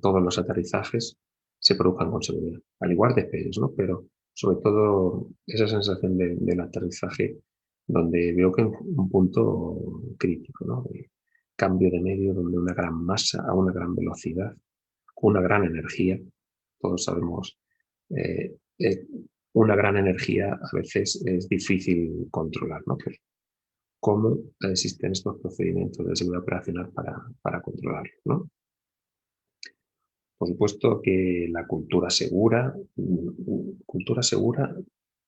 todos los aterrizajes se produzcan con seguridad, al igual despegues, ¿no? Pero sobre todo esa sensación del aterrizaje donde veo que es un punto crítico, ¿no? De cambio de medio donde una gran masa a una gran velocidad, una gran energía, todos sabemos, una gran energía a veces es difícil controlar, ¿no? Pero cómo existen estos procedimientos de seguridad operacional para controlarlo, ¿no? Por supuesto que la cultura segura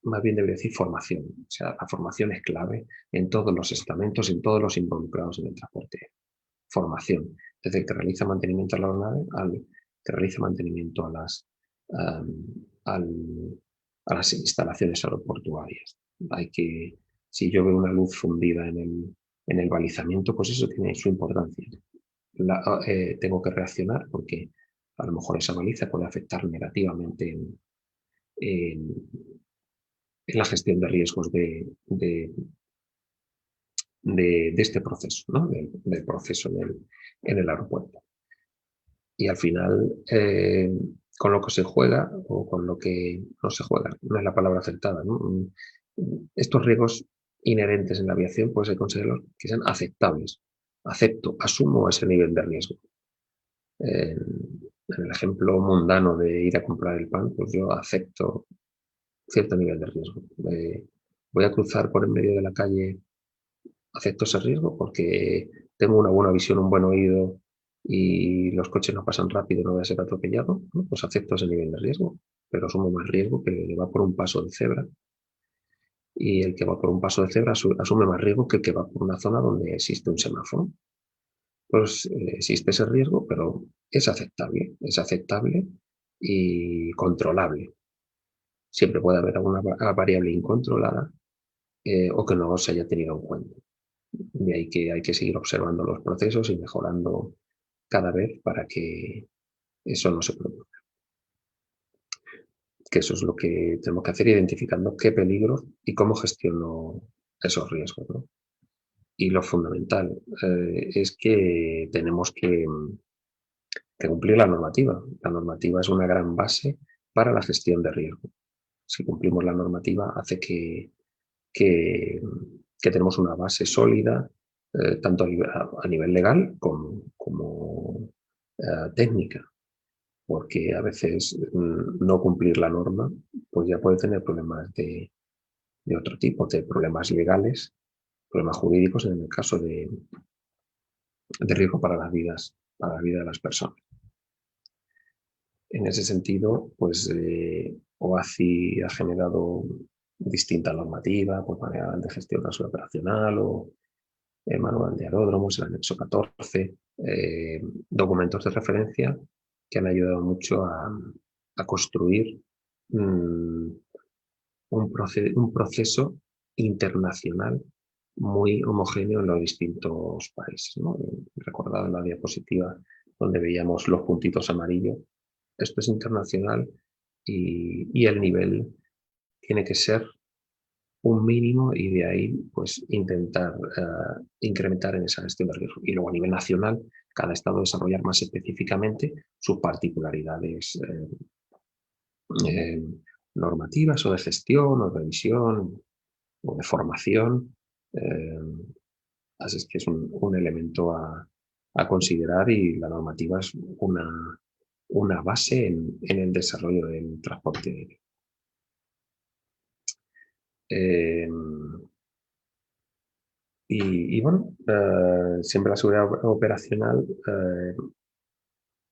más bien debería decir formación. O sea, la formación es clave en todos los estamentos, en todos los involucrados en el transporte. Formación, desde el que realiza mantenimiento a la aeronave al que realiza mantenimiento a las instalaciones aeroportuarias. Si yo veo una luz fundida en el balizamiento, pues eso tiene su importancia. Tengo que reaccionar porque a lo mejor esa baliza puede afectar negativamente en la gestión de riesgos de este proceso, ¿no? del proceso en el aeropuerto. Y al final, con lo que se juega o con lo que no se juega, no es la palabra acertada, ¿no? Estos riesgos inherentes en la aviación, pues hay que conseguirlos que sean aceptables. Asumo ese nivel de riesgo. En el ejemplo mundano de ir a comprar el pan, pues yo acepto cierto nivel de riesgo. Voy a cruzar por en medio de la calle, acepto ese riesgo porque tengo una buena visión, un buen oído y los coches no pasan rápido, no voy a ser atropellado, ¿no? Pues acepto ese nivel de riesgo, pero asumo más riesgo que el que va por un paso de cebra. Y el que va por un paso de cebra asume más riesgo que el que va por una zona donde existe un semáforo. Pues existe ese riesgo, pero es aceptable y controlable. Siempre puede haber alguna variable incontrolada o que no se haya tenido en cuenta. Y hay que seguir observando los procesos y mejorando cada vez para que eso no se produzca. Que eso es lo que tenemos que hacer, identificando qué peligros y cómo gestiono esos riesgos, ¿no? Y lo fundamental es que tenemos que cumplir la normativa. La normativa es una gran base para la gestión de riesgo. Si cumplimos la normativa, hace que tenemos una base sólida, tanto a nivel legal como técnica, porque a veces no cumplir la norma pues ya puede tener problemas de otro tipo, de problemas legales, problemas jurídicos en el caso de riesgo para las vidas, para la vida de las personas. En ese sentido, pues OACI ha generado distinta normativa, pues manual de gestión operacional o el manual de aeródromos, el anexo 14, documentos de referencia que han ayudado mucho a construir un proceso internacional muy homogéneo en los distintos países, ¿no? Recordad la diapositiva donde veíamos los puntitos amarillos. Esto es internacional y el nivel tiene que ser un mínimo y de ahí pues intentar incrementar en esa gestión de riesgo. Y luego a nivel nacional, cada estado desarrollar más específicamente sus particularidades normativas o de gestión o de revisión o de formación. Así es que es un elemento a considerar y la normativa es una base en el desarrollo del transporte aéreo. Y bueno, siempre la seguridad operacional,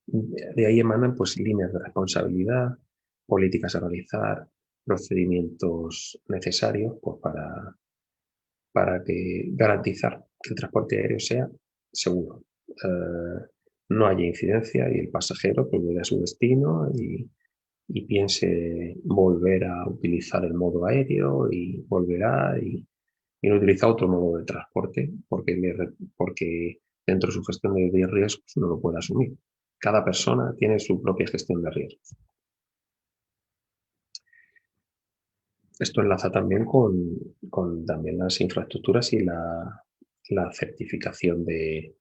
de ahí emanan pues líneas de responsabilidad, políticas a realizar, procedimientos necesarios pues, para garantizar que el transporte aéreo sea seguro. No haya incidencia y el pasajero pues, llegue a su destino y piense volver a utilizar el modo aéreo y volverá y no utiliza otro modo de transporte porque dentro de su gestión de riesgos no lo puede asumir. Cada persona tiene su propia gestión de riesgos. Esto enlaza también con también las infraestructuras y la certificación de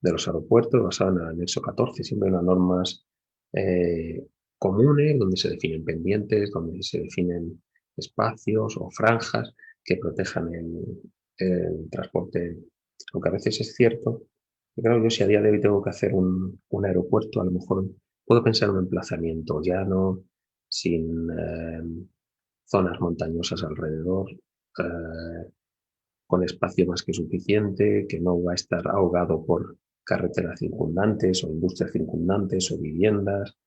los aeropuertos basada en el anexo 14. Siempre hay unas normas comunes donde se definen pendientes, donde se definen espacios o franjas que protejan el transporte. Aunque a veces es cierto, claro, yo si a día de hoy tengo que hacer un aeropuerto, a lo mejor puedo pensar en un emplazamiento llano, sin zonas montañosas alrededor, con espacio más que suficiente, que no va a estar ahogado por carreteras circundantes o industrias circundantes o viviendas.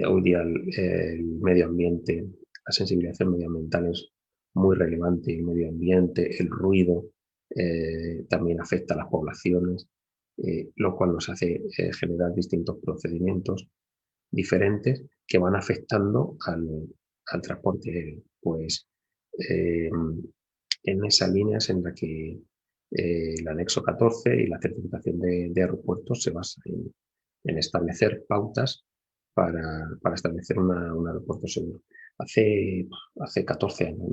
Hoy día el medio ambiente, la sensibilización medioambiental es muy relevante, el medio ambiente, el ruido también afecta a las poblaciones, lo cual nos hace generar distintos procedimientos diferentes que van afectando al transporte aéreo. Pues en esa línea es en la que el anexo 14 y la certificación de aeropuertos se basa en establecer pautas para establecer un aeropuerto seguro. Hace 14 años,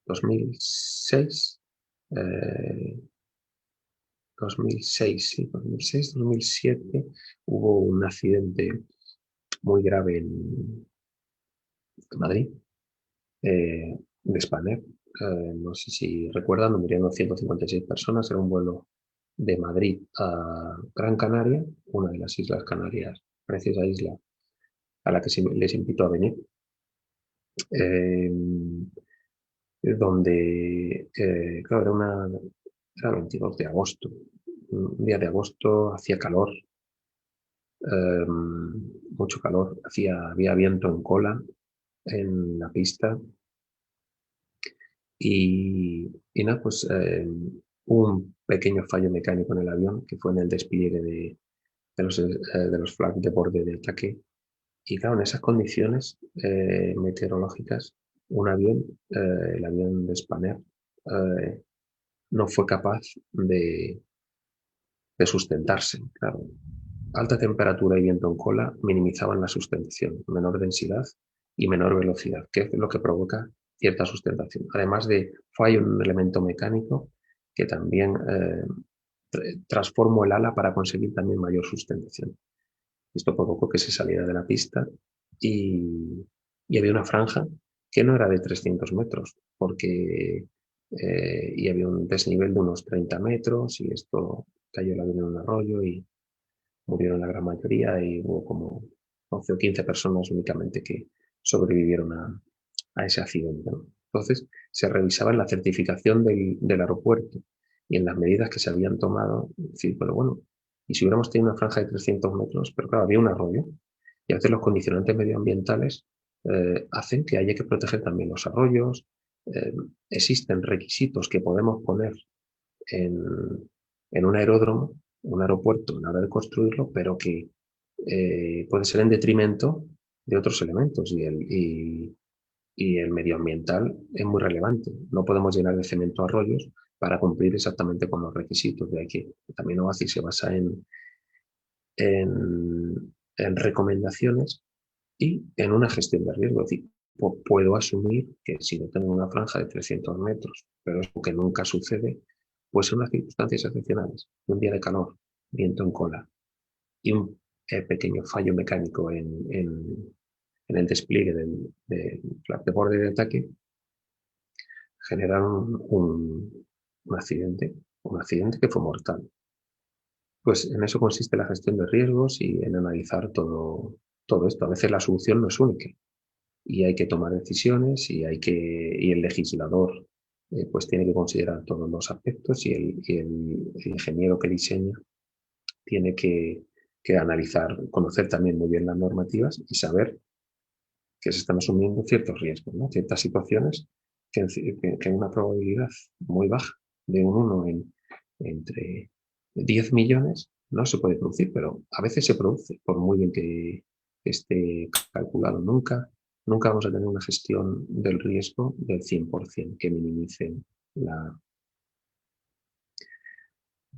2006, 2007, hubo un accidente muy grave en Madrid, de Spanair. No sé si recuerdan, murieron 156 personas. Era un vuelo de Madrid a Gran Canaria, una de las Islas Canarias, preciosa isla a la que les invito a venir, donde, claro, era 22 de agosto, un día de agosto, hacía calor, mucho calor, había viento en cola en la pista y nada, pues hubo un pequeño fallo mecánico en el avión que fue en el despliegue de los flags de borde de ataque. Y claro, en esas condiciones meteorológicas, un avión, el avión de Spanair, no fue capaz de sustentarse. Claro, alta temperatura y viento en cola minimizaban la sustentación, menor densidad y menor velocidad, que es lo que provoca cierta sustentación. Además de fallo en un elemento mecánico que también transformó el ala para conseguir también mayor sustentación. Esto provocó que se saliera de la pista y había una franja que no era de 300 metros, porque y había un desnivel de unos 30 metros y esto cayó el avión en un arroyo y murieron la gran mayoría y hubo como 11 o 15 personas únicamente que sobrevivieron a ese accidente, ¿no? Entonces se revisaba en la certificación del aeropuerto y en las medidas que se habían tomado, decir, pero bueno, y si hubiéramos tenido una franja de 300 metros, pero claro, había un arroyo y a veces los condicionantes medioambientales hacen que haya que proteger también los arroyos. Existen requisitos que podemos poner en un aeródromo, un aeropuerto, a la hora de construirlo, pero que puede ser en detrimento de otros elementos y el medioambiental es muy relevante. No podemos llenar de cemento arroyos para cumplir exactamente con los requisitos. De ahí que también OACI se basa en recomendaciones y en una gestión de riesgo. Es decir, puedo asumir que si no tengo una franja de 300 metros, pero es lo que nunca sucede, pues son unas circunstancias excepcionales. Un día de calor, viento en cola y un pequeño fallo mecánico en el despliegue del flag de borde de ataque generaron un accidente que fue mortal. Pues en eso consiste la gestión de riesgos y en analizar todo esto. A veces la solución no es única y hay que tomar decisiones y el legislador pues tiene que considerar todos los aspectos y el ingeniero que diseña tiene que analizar, conocer también muy bien las normativas y saber que se están asumiendo ciertos riesgos, ¿no? Ciertas situaciones que una probabilidad muy baja de un 1 entre 10 millones no se puede producir, pero a veces se produce, por muy bien que esté calculado. Nunca vamos a tener una gestión del riesgo del 100% que minimice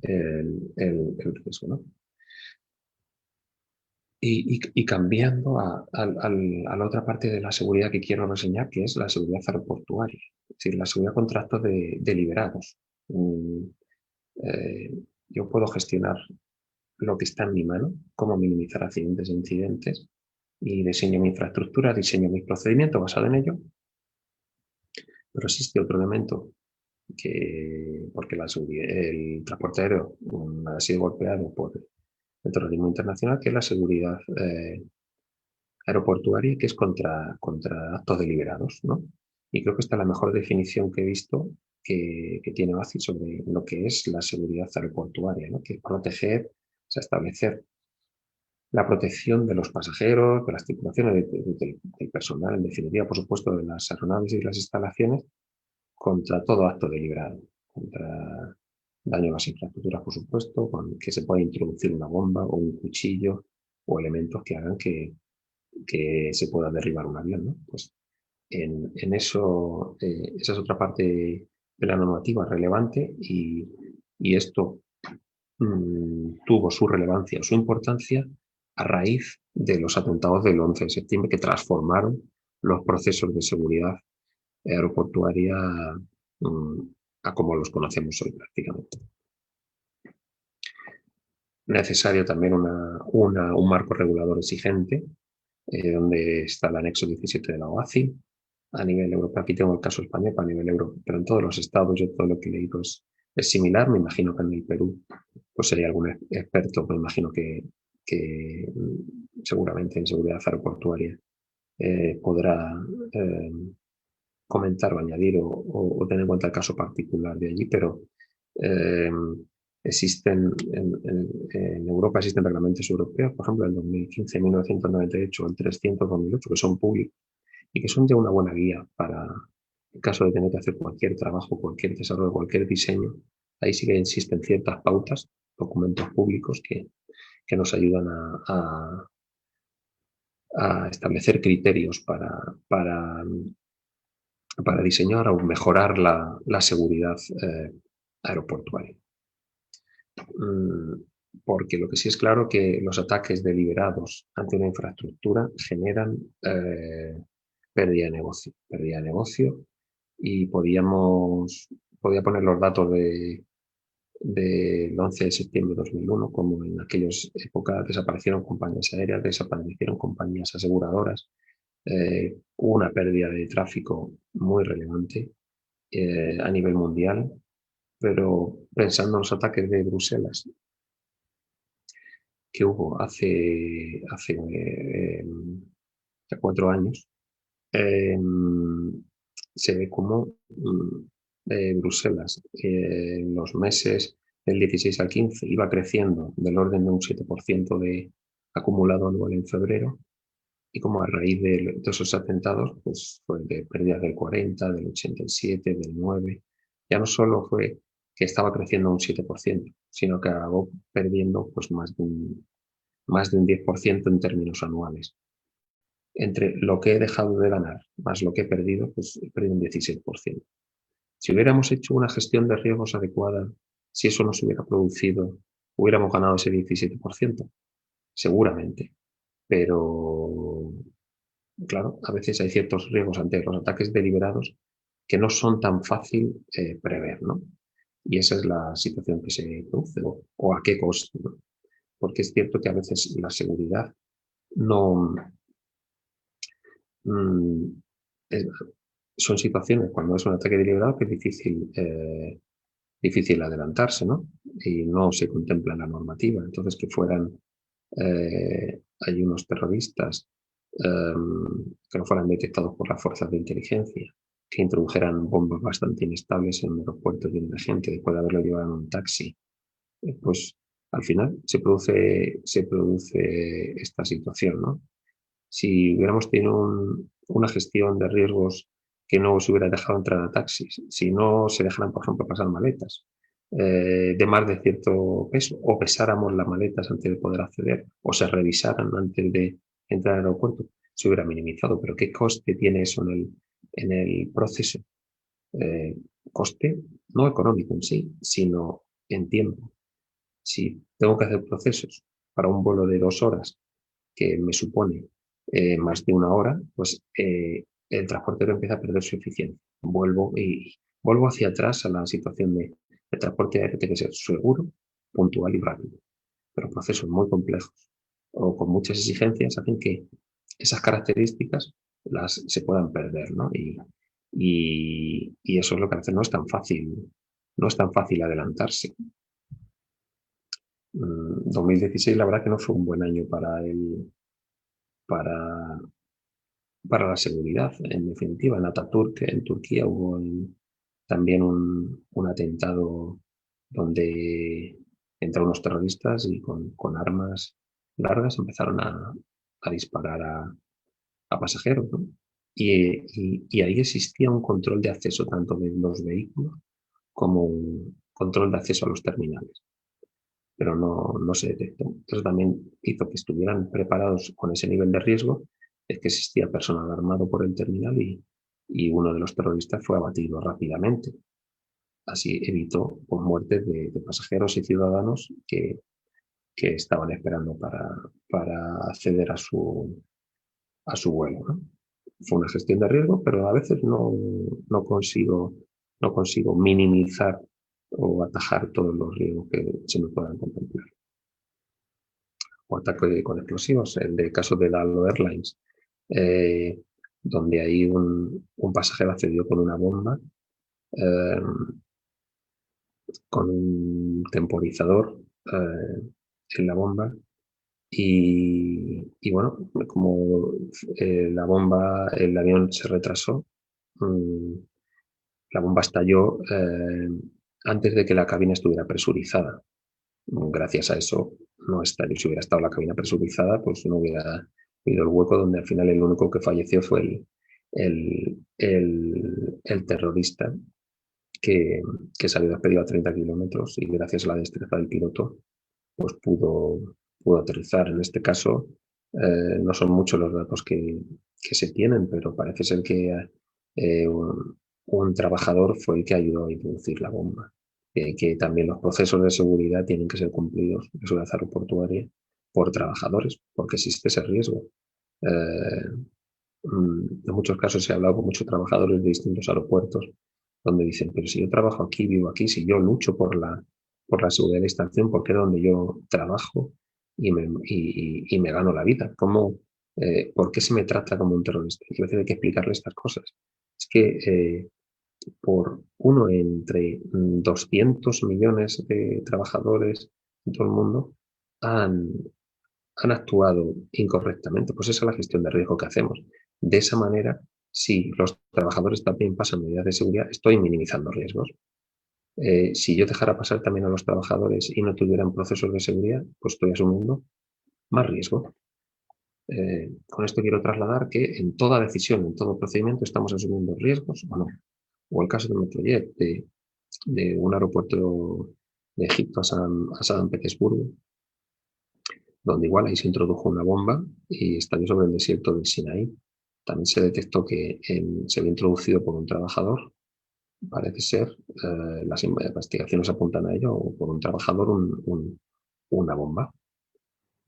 el riesgo, ¿no? Y cambiando a la otra parte de la seguridad que quiero reseñar, que es la seguridad aeroportuaria, es decir, la seguridad contra actos deliberados. Yo puedo gestionar lo que está en mi mano, cómo minimizar accidentes e incidentes, y diseño mi infraestructura, diseño mis procedimientos basado en ello. Pero existe otro elemento porque el transporte aéreo ha sido golpeado por el terrorismo internacional, que es la seguridad aeroportuaria, que es contra actos deliberados, ¿no? Y creo que esta es la mejor definición que he visto que tiene OACI sobre lo que es la seguridad aeroportuaria, ¿no? Que es proteger, o sea, establecer la protección de los pasajeros, de las tripulaciones, del personal, en definitiva, por supuesto, de las aeronaves y las instalaciones, contra todo acto deliberado, contra daño a las infraestructuras, por supuesto, con que se pueda introducir una bomba o un cuchillo o elementos que hagan que se pueda derribar un avión, ¿no? Pues en eso, esa es otra parte de la normativa relevante y esto tuvo su relevancia o su importancia a raíz de los atentados del 11 de septiembre que transformaron los procesos de seguridad aeroportuaria a como los conocemos hoy prácticamente. Necesario también un marco regulador exigente, donde está el anexo 17 de la OACI. A nivel europeo, aquí tengo el caso español, a nivel europeo, pero en todos los estados, yo todo lo que he leído es similar. Me imagino que en el Perú pues sería algún experto, me imagino que seguramente en seguridad aeroportuaria podrá comentar o añadir o tener en cuenta el caso particular de allí, pero existen en Europa existen reglamentos europeos, por ejemplo el 2015, 1998, el 300, 2008, que son públicos y que son ya una buena guía para el caso de tener que hacer cualquier trabajo, cualquier desarrollo, cualquier diseño. Ahí sí que existen ciertas pautas, documentos públicos que que nos ayudan a establecer criterios para diseñar o mejorar la seguridad aeroportuaria. Porque lo que sí es claro que los ataques deliberados ante una infraestructura generan pérdida de negocio, y podía poner los datos del 11 de septiembre de 2001, como en aquellas épocas desaparecieron compañías aéreas, desaparecieron compañías aseguradoras, hubo una pérdida de tráfico muy relevante a nivel mundial, pero pensando en los ataques de Bruselas que hubo hace 4 años, se ve como Bruselas en los meses del 16 al 15 iba creciendo del orden de un 7% de acumulado anual en febrero, y como a raíz de esos atentados pues fue de pérdidas del 40, del 87, del 9, ya no solo fue que estaba creciendo un 7%, sino que acabó perdiendo pues más de un 10% en términos anuales. Entre lo que he dejado de ganar más lo que he perdido, pues he perdido un 16%. Si hubiéramos hecho una gestión de riesgos adecuada, si eso no se hubiera producido, ¿hubiéramos ganado ese 17%? Seguramente. Pero, claro, a veces hay ciertos riesgos ante los ataques deliberados que no son tan fácil prever, ¿no? Y esa es la situación que se produce, o a qué coste, ¿no? Porque es cierto que a veces la seguridad no... son situaciones cuando es un ataque deliberado que es difícil adelantarse, ¿no? Y no se contempla en la normativa. Entonces, que fueran hay unos terroristas que no fueran detectados por las fuerzas de inteligencia, que introdujeran bombas bastante inestables en un aeropuerto lleno de gente después de haberlo llevado en un taxi, pues al final se produce esta situación, ¿no? Si hubiéramos tenido una gestión de riesgos que no se hubiera dejado entrar a taxis, si no se dejaran, por ejemplo, pasar maletas de más de cierto peso, o pesáramos las maletas antes de poder acceder, o se revisaran antes de entrar al aeropuerto, se hubiera minimizado. Pero ¿qué coste tiene eso en el proceso? Coste no económico en sí, sino en tiempo. Si tengo que hacer procesos para un vuelo de 2 horas que me supone más de 1 hora, pues el transportero empieza a perder su eficiencia. Vuelvo hacia atrás a la situación de transporte aéreo, tiene que ser seguro, puntual y rápido. Pero procesos muy complejos o con muchas exigencias hacen que esas características se puedan perder, ¿no? Y eso es lo que a veces no es tan fácil adelantarse. 2016 la verdad que no fue un buen año para la seguridad, en definitiva. En Ataturk, en Turquía, hubo también un atentado donde entraron unos terroristas y con armas largas empezaron a disparar a pasajeros, ¿no? Y ahí existía un control de acceso tanto de los vehículos como un control de acceso a los terminales, pero no se detectó. Eso también hizo que estuvieran preparados con ese nivel de riesgo, es que existía personal armado por el terminal y uno de los terroristas fue abatido rápidamente. Así evitó pues, muertes de pasajeros y ciudadanos que estaban esperando para acceder a su vuelo, ¿no? Fue una gestión de riesgo, pero a veces no consigo minimizar o atajar todos los riesgos que se me puedan contemplar. O ataque con explosivos, el del caso de Dalo Airlines, donde ahí un pasajero accedió con una bomba, con un temporizador en la bomba, y bueno, como el avión se retrasó, la bomba estalló antes de que la cabina estuviera presurizada. Gracias a eso no estalló. Si hubiera estado la cabina presurizada, pues no hubiera habido el hueco donde al final el único que falleció fue el terrorista que salió despedido a 30 kilómetros y gracias a la destreza del piloto pues pudo pudo aterrizar. En este caso, no son muchos los datos que se tienen, pero parece ser que un trabajador fue el que ayudó a introducir la bomba. Que también los procesos de seguridad tienen que ser cumplidos en seguridad aeroportuaria por trabajadores, porque existe ese riesgo. En muchos casos se ha hablado con muchos trabajadores de distintos aeropuertos donde dicen, pero si yo trabajo aquí, vivo aquí, si yo lucho por la seguridad de la instalación, porque es donde yo trabajo y me gano la vida. ¿Por qué se me trata como un terrorista? Y a veces hay que explicarle estas cosas. Es que por uno entre 200 millones de trabajadores en todo el mundo han actuado incorrectamente. Pues esa es la gestión de riesgo que hacemos. De esa manera, si los trabajadores también pasan medidas de seguridad, estoy minimizando riesgos. Si yo dejara pasar también a los trabajadores y no tuvieran procesos de seguridad, pues estoy asumiendo más riesgo. Con esto quiero trasladar que en toda decisión, en todo procedimiento, estamos asumiendo riesgos o no. O el caso de Metrojet, de un aeropuerto de Egipto a San Petersburgo, donde igual ahí se introdujo una bomba y estalló sobre el desierto del Sinaí. También se detectó que se había introducido por un trabajador, parece ser, las investigaciones apuntan a ello, o por un trabajador una bomba.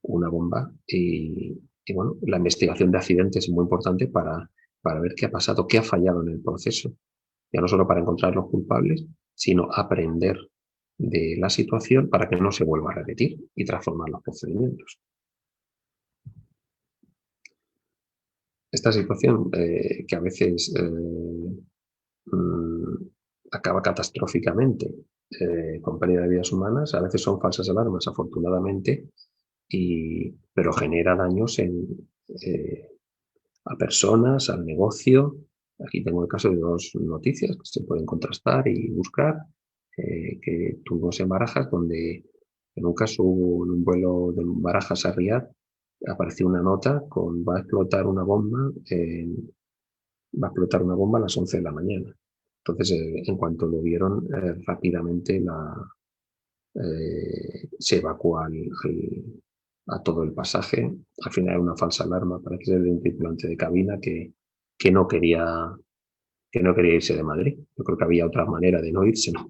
Una bomba y bueno, la investigación de accidentes es muy importante para ver qué ha pasado, qué ha fallado en el proceso. Ya no solo para encontrar los culpables, sino aprender de la situación para que no se vuelva a repetir y transformar los procedimientos. Esta situación que a veces acaba catastróficamente con pérdida de vidas humanas, a veces son falsas alarmas, afortunadamente, pero genera daños a personas, al negocio. Aquí tengo el caso de dos noticias que se pueden contrastar y buscar, que tuvimos en Barajas, donde en un caso en un vuelo de Barajas a Riad apareció una nota con va a explotar una bomba a las 11 de la mañana. Entonces, en cuanto lo vieron, rápidamente se evacuó a todo el pasaje. Al final era una falsa alarma, parece ser de un tripulante de cabina que no quería irse de Madrid. Yo creo que había otra manera de no irse, ¿no?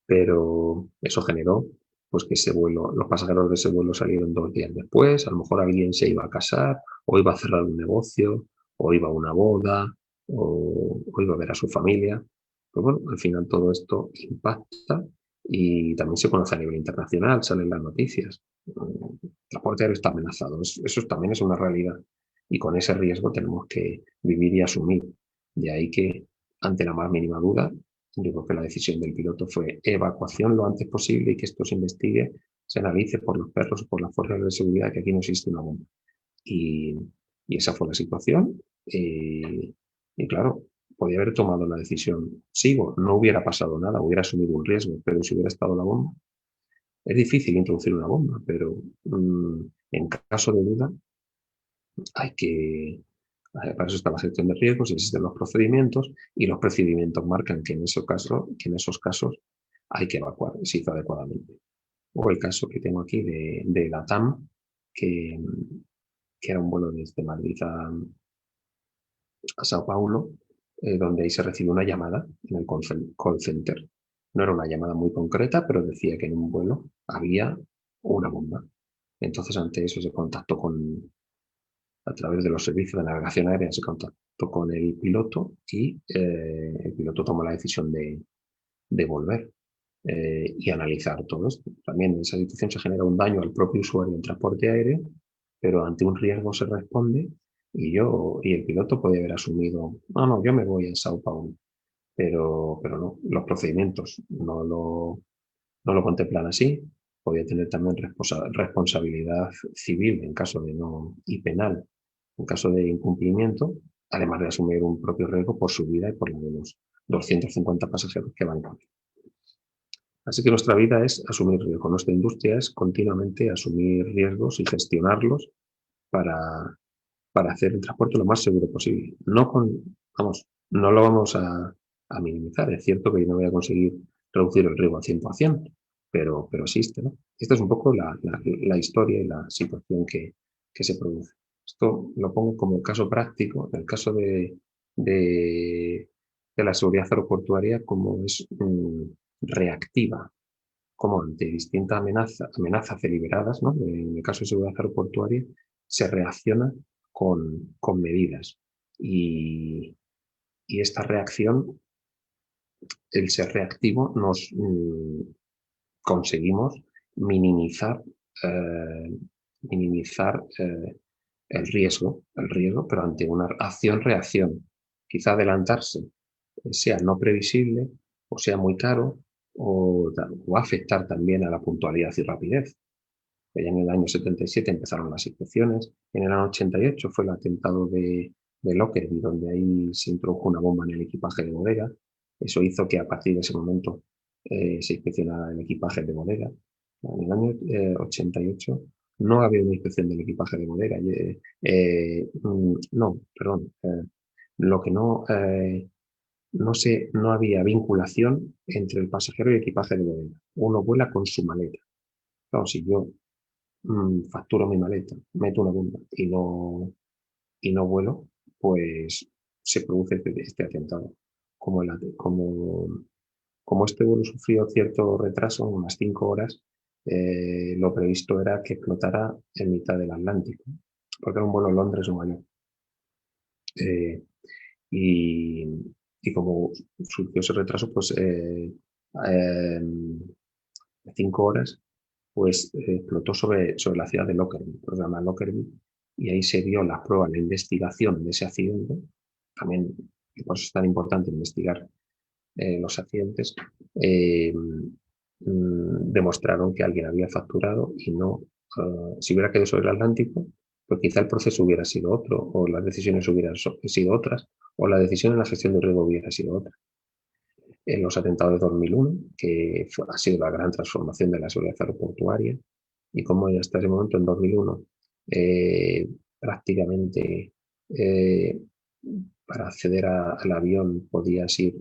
Pero eso generó pues que ese vuelo, los pasajeros de ese vuelo salieron 2 días después. A lo mejor alguien se iba a casar, o iba a cerrar un negocio, o iba a una boda, o iba a ver a su familia. Pues bueno, al final todo esto impacta y también se conoce a nivel internacional, salen las noticias. El transporte aéreo está amenazado, eso también es una realidad. Y con ese riesgo tenemos que vivir y asumir. De ahí que, ante la más mínima duda, yo creo que la decisión del piloto fue evacuación lo antes posible y que esto se investigue, se analice por los perros o por las fuerzas de seguridad, que aquí no existe una bomba. Y esa fue la situación. Y claro, podía haber tomado la decisión. Sigo, no hubiera pasado nada, hubiera asumido un riesgo, pero si hubiera estado la bomba, es difícil introducir una bomba, pero en caso de duda para eso está la gestión de riesgos, existen los procedimientos y los procedimientos marcan que en esos casos hay que evacuar, se hizo adecuadamente. O el caso que tengo aquí de la TAM, que era un vuelo desde Madrid a Sao Paulo, donde ahí se recibió una llamada en el call center. No era una llamada muy concreta, pero decía que en un vuelo había una bomba. Entonces, ante eso se contactó a través de los servicios de navegación aérea, se contactó con el piloto y el piloto tomó la decisión de volver y analizar todo esto. También en esa situación se genera un daño al propio usuario en transporte aéreo, pero ante un riesgo se responde y el piloto puede haber asumido, no, yo me voy a Sao Paulo, pero no, los procedimientos no lo contemplan así. Podría tener también responsabilidad civil en caso de no, y penal en caso de incumplimiento, además de asumir un propio riesgo por su vida y por la de los 250 pasajeros que van con él. Así que nuestra vida es asumir riesgos. Nuestra industria es continuamente asumir riesgos y gestionarlos para hacer el transporte lo más seguro posible. No lo vamos a minimizar. Es cierto que yo no voy a conseguir reducir el riesgo al 100%, pero existe, ¿no? Esta es un poco la historia y la situación que se produce. Esto lo pongo como caso práctico, el caso de la seguridad aeroportuaria, como es reactiva, como ante distintas amenazas deliberadas, ¿no? En el caso de seguridad aeroportuaria, se reacciona con medidas. Y esta reacción, el ser reactivo, nos conseguimos minimizar, el riesgo, pero ante una acción-reacción. Quizá adelantarse sea no previsible, o sea muy caro, o afectar también a la puntualidad y rapidez. Ya en el año 77 empezaron las inspecciones, en el año 88 fue el atentado de Lockerbie, donde ahí se introdujo una bomba en el equipaje de bodega. Eso hizo que a partir de ese momento se inspeccionara el equipaje de bodega. En el año 88 no había una inspección del equipaje de bodega. No, perdón. Lo que no había vinculación entre el pasajero y el equipaje de bodega. Uno vuela con su maleta. Claro, si yo facturo mi maleta, meto una bomba y no vuelo, pues se produce este atentado. Como este vuelo sufrió cierto retraso, unas 5 horas, lo previsto era que explotara en mitad del Atlántico, porque era un vuelo Londres-Nueva York. Y como surgió ese retraso, pues 5 horas, pues explotó sobre la ciudad de Lockerbie, el programa Lockerbie, y ahí se dio la prueba, la investigación de ese accidente. También, y por eso es tan importante investigar los accidentes, demostraron que alguien había facturado y no, si hubiera quedado sobre el Atlántico, pues quizá el proceso hubiera sido otro, o las decisiones hubieran sido otras, o la decisión en la gestión del riesgo hubiera sido otra. En los atentados de 2001, que ha sido la gran transformación de la seguridad aeroportuaria, y como hasta ese momento, en 2001, prácticamente para acceder al avión podías ir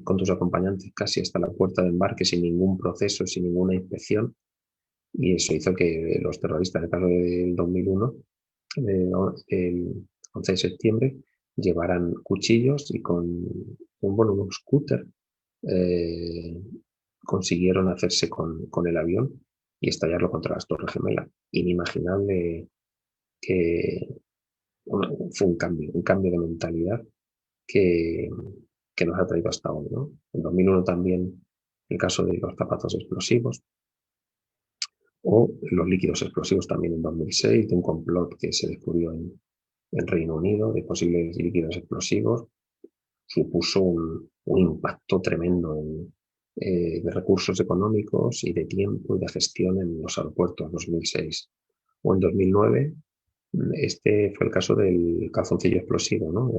con tus acompañantes casi hasta la puerta de embarque sin ningún proceso, sin ninguna inspección, y eso hizo que los terroristas, en el caso del 2001, el 11 de septiembre, llevaran cuchillos y con un scooter consiguieron hacerse con el avión y estallarlo contra las Torres Gemelas. Inimaginable que fue un cambio de mentalidad que nos ha traído hasta hoy, ¿no? En 2001 también el caso de los zapatos explosivos o los líquidos explosivos también en 2006, de un complot que se descubrió en Reino Unido de posibles líquidos explosivos, supuso un impacto tremendo de recursos económicos y de tiempo y de gestión en los aeropuertos en 2006. O en 2009, este fue el caso del calzoncillo explosivo, ¿no?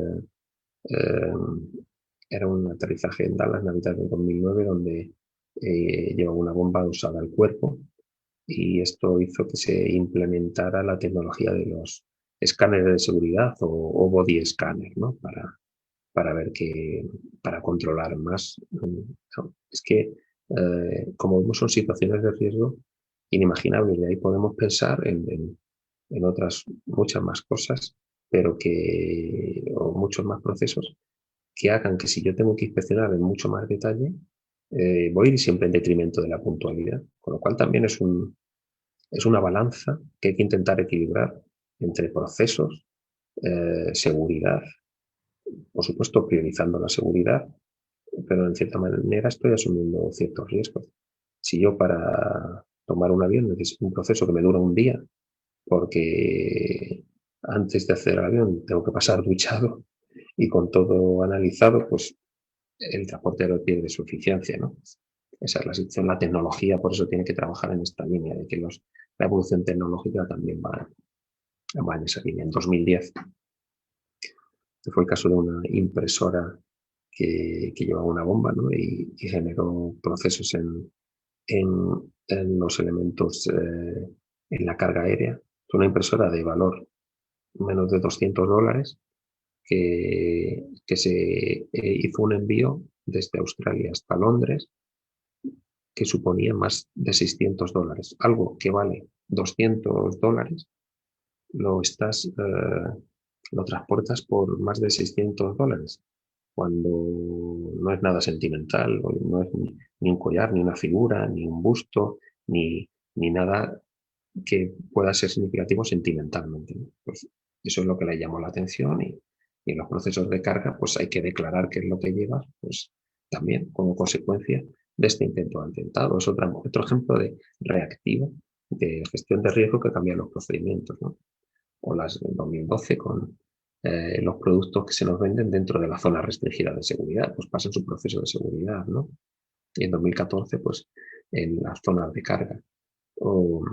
Era un aterrizaje en Dallas, Navidad de 2009, donde llevaba una bomba usada al cuerpo, y esto hizo que se implementara la tecnología de los escáneres de seguridad o body scanner, ¿no? Para ver para controlar más. Es que, como vemos, son situaciones de riesgo inimaginables, y ahí podemos pensar en otras muchas más cosas, pero o muchos más procesos que hagan que, si yo tengo que inspeccionar en mucho más detalle, voy a ir siempre en detrimento de la puntualidad, con lo cual también es una balanza que hay que intentar equilibrar entre procesos, seguridad, por supuesto priorizando la seguridad, pero en cierta manera estoy asumiendo ciertos riesgos. Si yo, para tomar un avión, necesito un proceso que me dura un día, porque antes de hacer el avión tengo que pasar duchado y con todo analizado, pues el transporte aéreo pierde su eficiencia, ¿no? Esa es la situación. La tecnología, por eso, tiene que trabajar en esta línea, de que la evolución tecnológica también va en esa línea. En 2010 fue el caso de una impresora que llevaba una bomba, ¿no? y generó procesos en los elementos, en la carga aérea. Fue una impresora de valor menos de $200 que se hizo un envío desde Australia hasta Londres, que suponía más de $600. Algo que vale $200, lo transportas por más de $600, cuando no es nada sentimental, no es ni un collar, ni una figura, ni un busto, ni nada que pueda ser significativo sentimentalmente, ¿no? Pues eso es lo que le llamó la atención, y en los procesos de carga pues hay que declarar qué es lo que lleva, pues también como consecuencia de este intento de atentado. Es otro ejemplo de reactivo de gestión de riesgo que cambia los procedimientos, ¿no? O las del 2012 con los productos que se nos venden dentro de la zona restringida de seguridad, pues pasan su proceso de seguridad, ¿no? Y en 2014, pues en las zonas de carga. O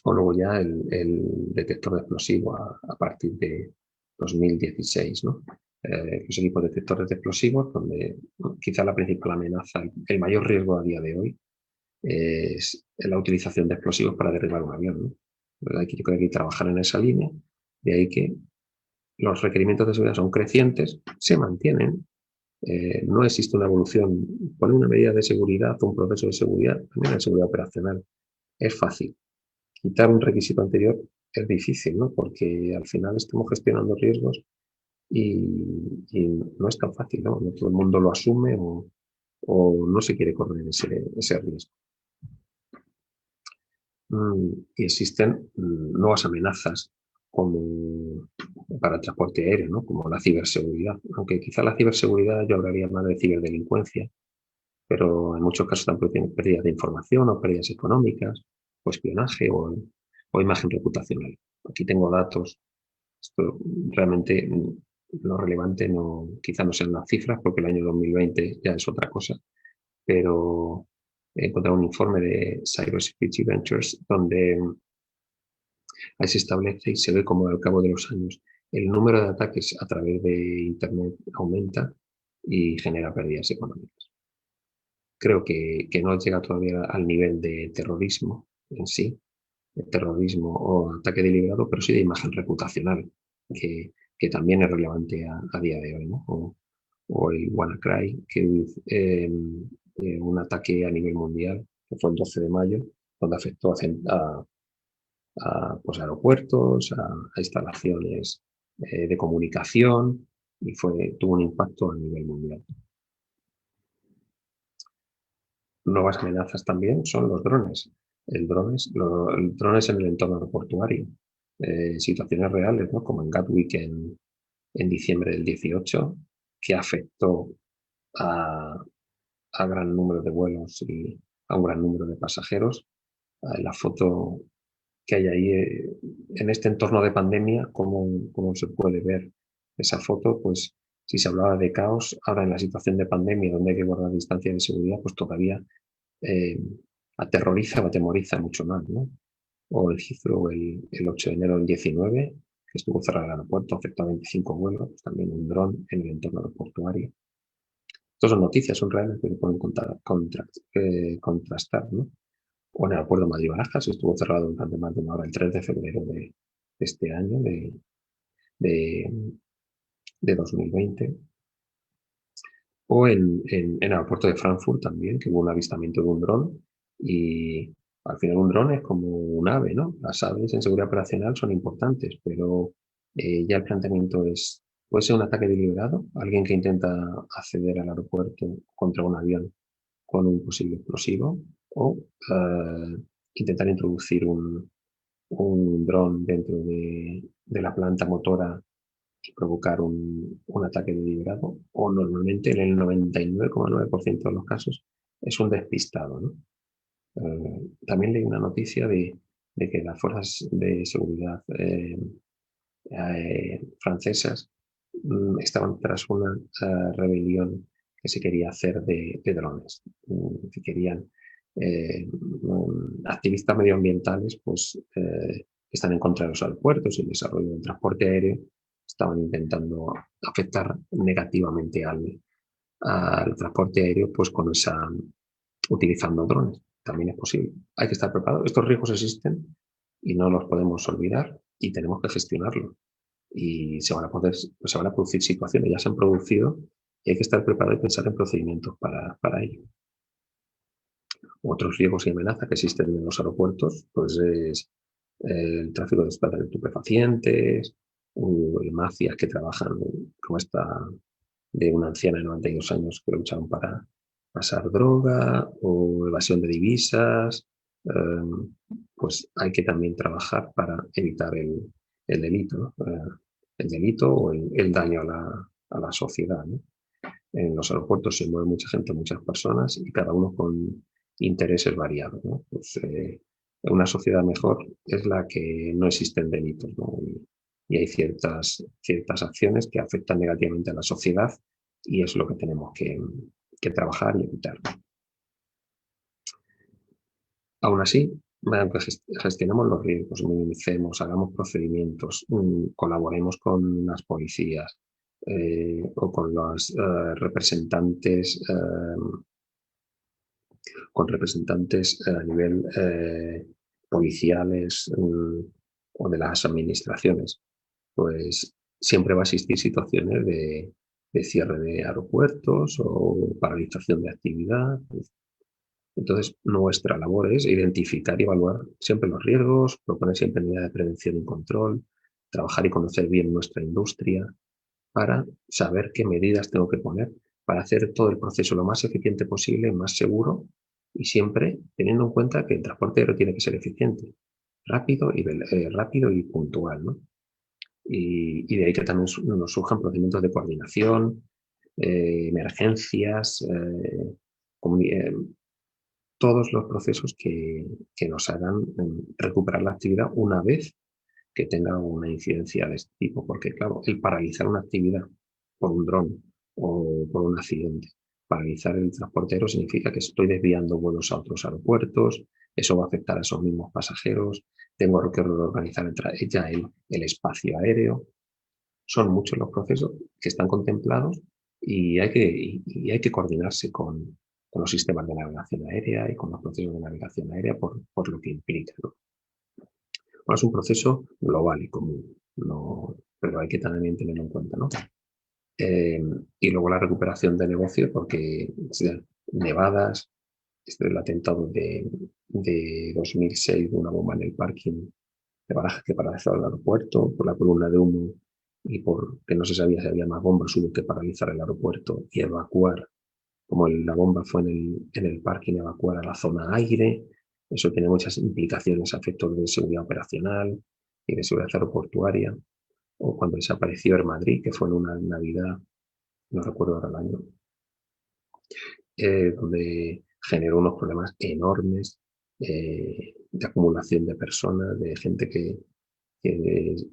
luego ya el detector de explosivos a partir de 2016, ¿no? Los equipos detectores de explosivos, donde quizá la principal amenaza, el mayor riesgo a día de hoy, es la utilización de explosivos para derribar un avión, ¿no? Yo creo que hay que trabajar en esa línea, de ahí que los requerimientos de seguridad son crecientes, se mantienen, no existe una evolución. Poner una medida de seguridad o un proceso de seguridad, también la seguridad operacional, es fácil. Quitar un requisito anterior es difícil, ¿no? Porque al final estamos gestionando riesgos y no es tan fácil, ¿no? No todo el mundo lo asume o no se quiere correr ese riesgo. Y existen nuevas amenazas para el transporte aéreo, ¿no? Como la ciberseguridad. Aunque quizá la ciberseguridad yo hablaría más de ciberdelincuencia, pero en muchos casos también tiene pérdidas de información o pérdidas económicas, o espionaje o imagen reputacional. Aquí tengo datos. Esto realmente lo relevante quizá no sean las cifras, porque el año 2020 ya es otra cosa, pero he encontrado un informe de Cybersecurity Ventures donde ahí se establece y se ve cómo al cabo de los años el número de ataques a través de Internet aumenta y genera pérdidas económicas. Creo que no llega todavía al nivel de terrorismo en sí, de terrorismo o ataque deliberado, pero sí de imagen reputacional, que también es relevante a día de hoy, ¿no? O el WannaCry, que un ataque a nivel mundial, que fue el 12 de mayo, donde afectó pues, aeropuertos, a instalaciones de comunicación, y tuvo un impacto a nivel mundial. Nuevas amenazas también son los drones. Los drones en el entorno aeroportuario. Situaciones reales, ¿no? Como en Gatwick en diciembre del 18, que afectó a gran número de vuelos y a un gran número de pasajeros. La foto que hay ahí en este entorno de pandemia, cómo se puede ver esa foto, pues si se hablaba de caos, ahora en la situación de pandemia donde hay que guardar distancia de seguridad, pues todavía aterroriza o atemoriza mucho más, ¿no? O el Heathrow el 8 de enero del 19, que estuvo cerrado el aeropuerto, afectó a 25 vuelos, pues también un dron en el entorno aeroportuario. Estas son noticias, son reales, que se pueden contrastar, ¿no? O en el aeropuerto de Madrid-Barajas, estuvo cerrado durante más de una hora el 3 de febrero de este año, de 2020. O en el aeropuerto de Frankfurt también, que hubo un avistamiento de un dron, y al final un dron es como un ave, ¿no? Las aves en seguridad operacional son importantes, pero ya el planteamiento puede ser un ataque deliberado, alguien que intenta acceder al aeropuerto contra un avión con un posible explosivo, o intentar introducir un dron dentro de la planta motora y provocar un ataque deliberado, o normalmente en el 99,9% de los casos es un despistado, ¿no? También leí una noticia de que las fuerzas de seguridad francesas estaban tras una rebelión que se quería hacer de drones, que querían activistas medioambientales, pues están en contra de los aeropuertos y el desarrollo del transporte aéreo, estaban intentando afectar negativamente al transporte aéreo, pues utilizando drones. También es posible. Hay que estar preparado. Estos riesgos existen y no los podemos olvidar y tenemos que gestionarlos. Y se van a producir situaciones, ya se han producido, y hay que estar preparado y pensar en procedimientos para ello. Otros riesgos y amenazas que existen en los aeropuertos, pues es el tráfico de estupefacientes, mafias que trabajan como esta de una anciana de 92 años que lucharon para pasar droga o evasión de divisas. Pues hay que también trabajar para evitar el delito, ¿no? El delito o el daño a la sociedad, ¿no? En los aeropuertos se mueve mucha gente, muchas personas y cada uno con intereses variados, ¿no? Pues, una sociedad mejor es la que no existen delitos, ¿no? Y hay ciertas acciones que afectan negativamente a la sociedad y es lo que tenemos que trabajar y evitar. Aún así, aunque gestionemos los riesgos, minimicemos, hagamos procedimientos, colaboremos con las policías o con los representantes a nivel policiales o de las administraciones, pues siempre va a existir situaciones de cierre de aeropuertos o paralización de actividad. Entonces, nuestra labor es identificar y evaluar siempre los riesgos, proponer siempre medidas de prevención y control, trabajar y conocer bien nuestra industria para saber qué medidas tengo que poner para hacer todo el proceso lo más eficiente posible, más seguro y siempre teniendo en cuenta que el transporte aéreo tiene que ser eficiente, rápido y puntual, ¿no? Y de ahí que también nos surjan procedimientos de coordinación, emergencias, todos los procesos que nos hagan recuperar la actividad una vez que tenga una incidencia de este tipo. Porque, claro, el paralizar una actividad por un dron o por un accidente, paralizar el transporte aéreo significa que estoy desviando vuelos a otros aeropuertos, eso va a afectar a esos mismos pasajeros, tengo que reorganizar ya el espacio aéreo. Son muchos los procesos que están contemplados y hay que coordinarse con los sistemas de navegación aérea y con los procesos de navegación aérea por lo que implica, ¿no? Bueno, es un proceso global y común, pero hay que también tenerlo en cuenta, ¿no? Y luego la recuperación de negocio, porque nevadas, el atentado de 2006 de una bomba en el parking de Barajas que paralizó el aeropuerto por la columna de humo y porque no se sabía si había más bombas, hubo que paralizar el aeropuerto y evacuar, como la bomba fue en el parking, evacuar a la zona aire. Eso tiene muchas implicaciones a efectos de seguridad operacional y de seguridad aeroportuaria. O cuando desapareció Air Madrid, que fue en una Navidad, no recuerdo ahora el año, donde generó unos problemas enormes de acumulación de personas, de gente que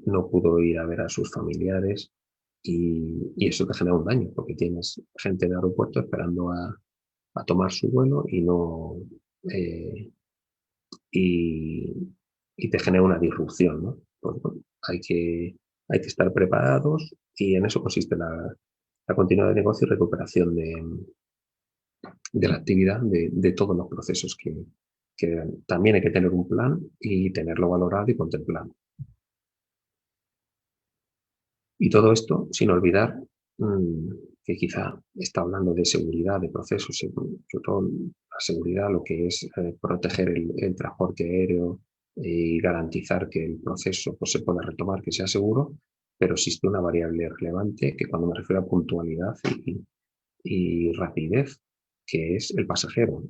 no pudo ir a ver a sus familiares y eso te genera un daño porque tienes gente en el aeropuerto esperando a tomar su vuelo y no y te genera una disrupción, ¿no? Pues, bueno, hay que estar preparados y en eso consiste la continuidad de negocio y recuperación de la actividad de todos los procesos que también hay que tener un plan y tenerlo valorado y contemplado. Y todo esto sin olvidar que quizá está hablando de seguridad de procesos, sobre todo la seguridad, lo que es proteger el transporte aéreo y garantizar que el proceso pues, se pueda retomar, que sea seguro, pero existe una variable relevante que cuando me refiero a puntualidad y rapidez, que es el pasajero,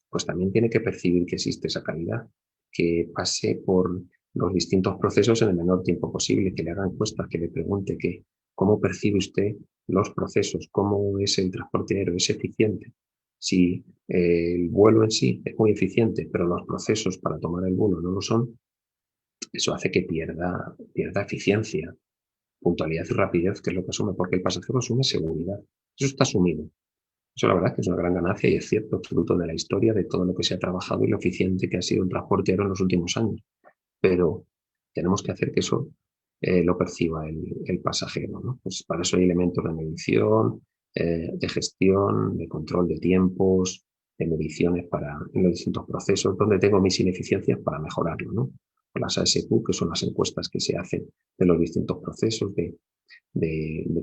pues también tiene que percibir que existe esa calidad, que pase por los distintos procesos en el menor tiempo posible, que le haga encuestas, que le pregunte cómo percibe usted los procesos, cómo es el transporte aéreo, es eficiente. Si el vuelo en sí es muy eficiente, pero los procesos para tomar el vuelo no lo son, eso hace que pierda eficiencia, puntualidad y rapidez, que es lo que asume, porque el pasajero asume seguridad. Eso está asumido. Eso la verdad es que es una gran ganancia y es cierto, es fruto de la historia, de todo lo que se ha trabajado y lo eficiente que ha sido el transporte aéreo en los últimos años. Pero tenemos que hacer que eso lo perciba el pasajero, ¿no? Pues para eso hay elementos de medición, de gestión, de control de tiempos, de mediciones en los distintos procesos, donde tengo mis ineficiencias para mejorarlo, ¿no? Las ASQ, que son las encuestas que se hacen de los distintos procesos, de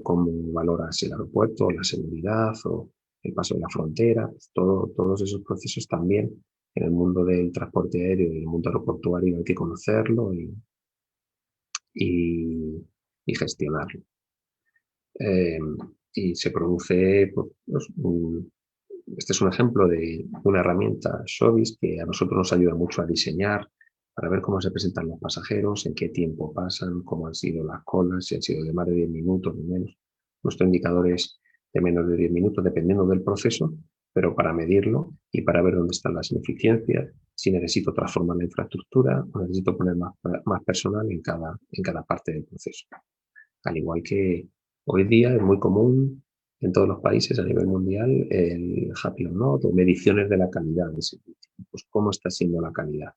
cómo valoras el aeropuerto, la seguridad o el paso de la frontera, todos esos procesos también en el mundo del transporte aéreo y el mundo aeroportuario hay que conocerlo y gestionarlo. Y se produce, este es un ejemplo de una herramienta, Showbiz, que a nosotros nos ayuda mucho a diseñar, para ver cómo se presentan los pasajeros, en qué tiempo pasan, cómo han sido las colas, si han sido de más de 10 minutos o menos. Nuestro indicador es de menos de 10 minutos, dependiendo del proceso, pero para medirlo y para ver dónde están las ineficiencias, si necesito transformar la infraestructura o necesito poner más personal en cada parte del proceso. Al igual que hoy día es muy común en todos los países a nivel mundial el Happy or Not o mediciones de la calidad del servicio. Pues cómo está siendo la calidad,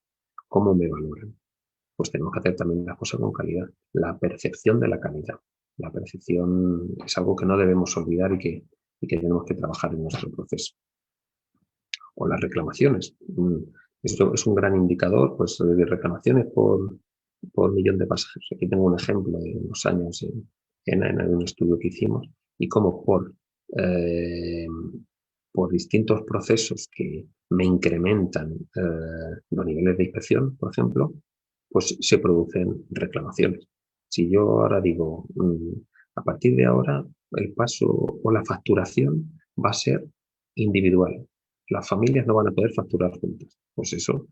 cómo me valoran. Pues tenemos que hacer también las cosas con calidad. La percepción de la calidad. La percepción es algo que no debemos olvidar y que tenemos que trabajar en nuestro proceso. O las reclamaciones. Esto es un gran indicador pues, de reclamaciones por millón de pasajeros. Aquí tengo un ejemplo de unos años en un estudio que hicimos y cómo por distintos procesos que me incrementan los niveles de inspección, por ejemplo, pues se producen reclamaciones. Si yo ahora digo, a partir de ahora el paso o la facturación va a ser individual. Las familias no van a poder facturar juntas. Pues eso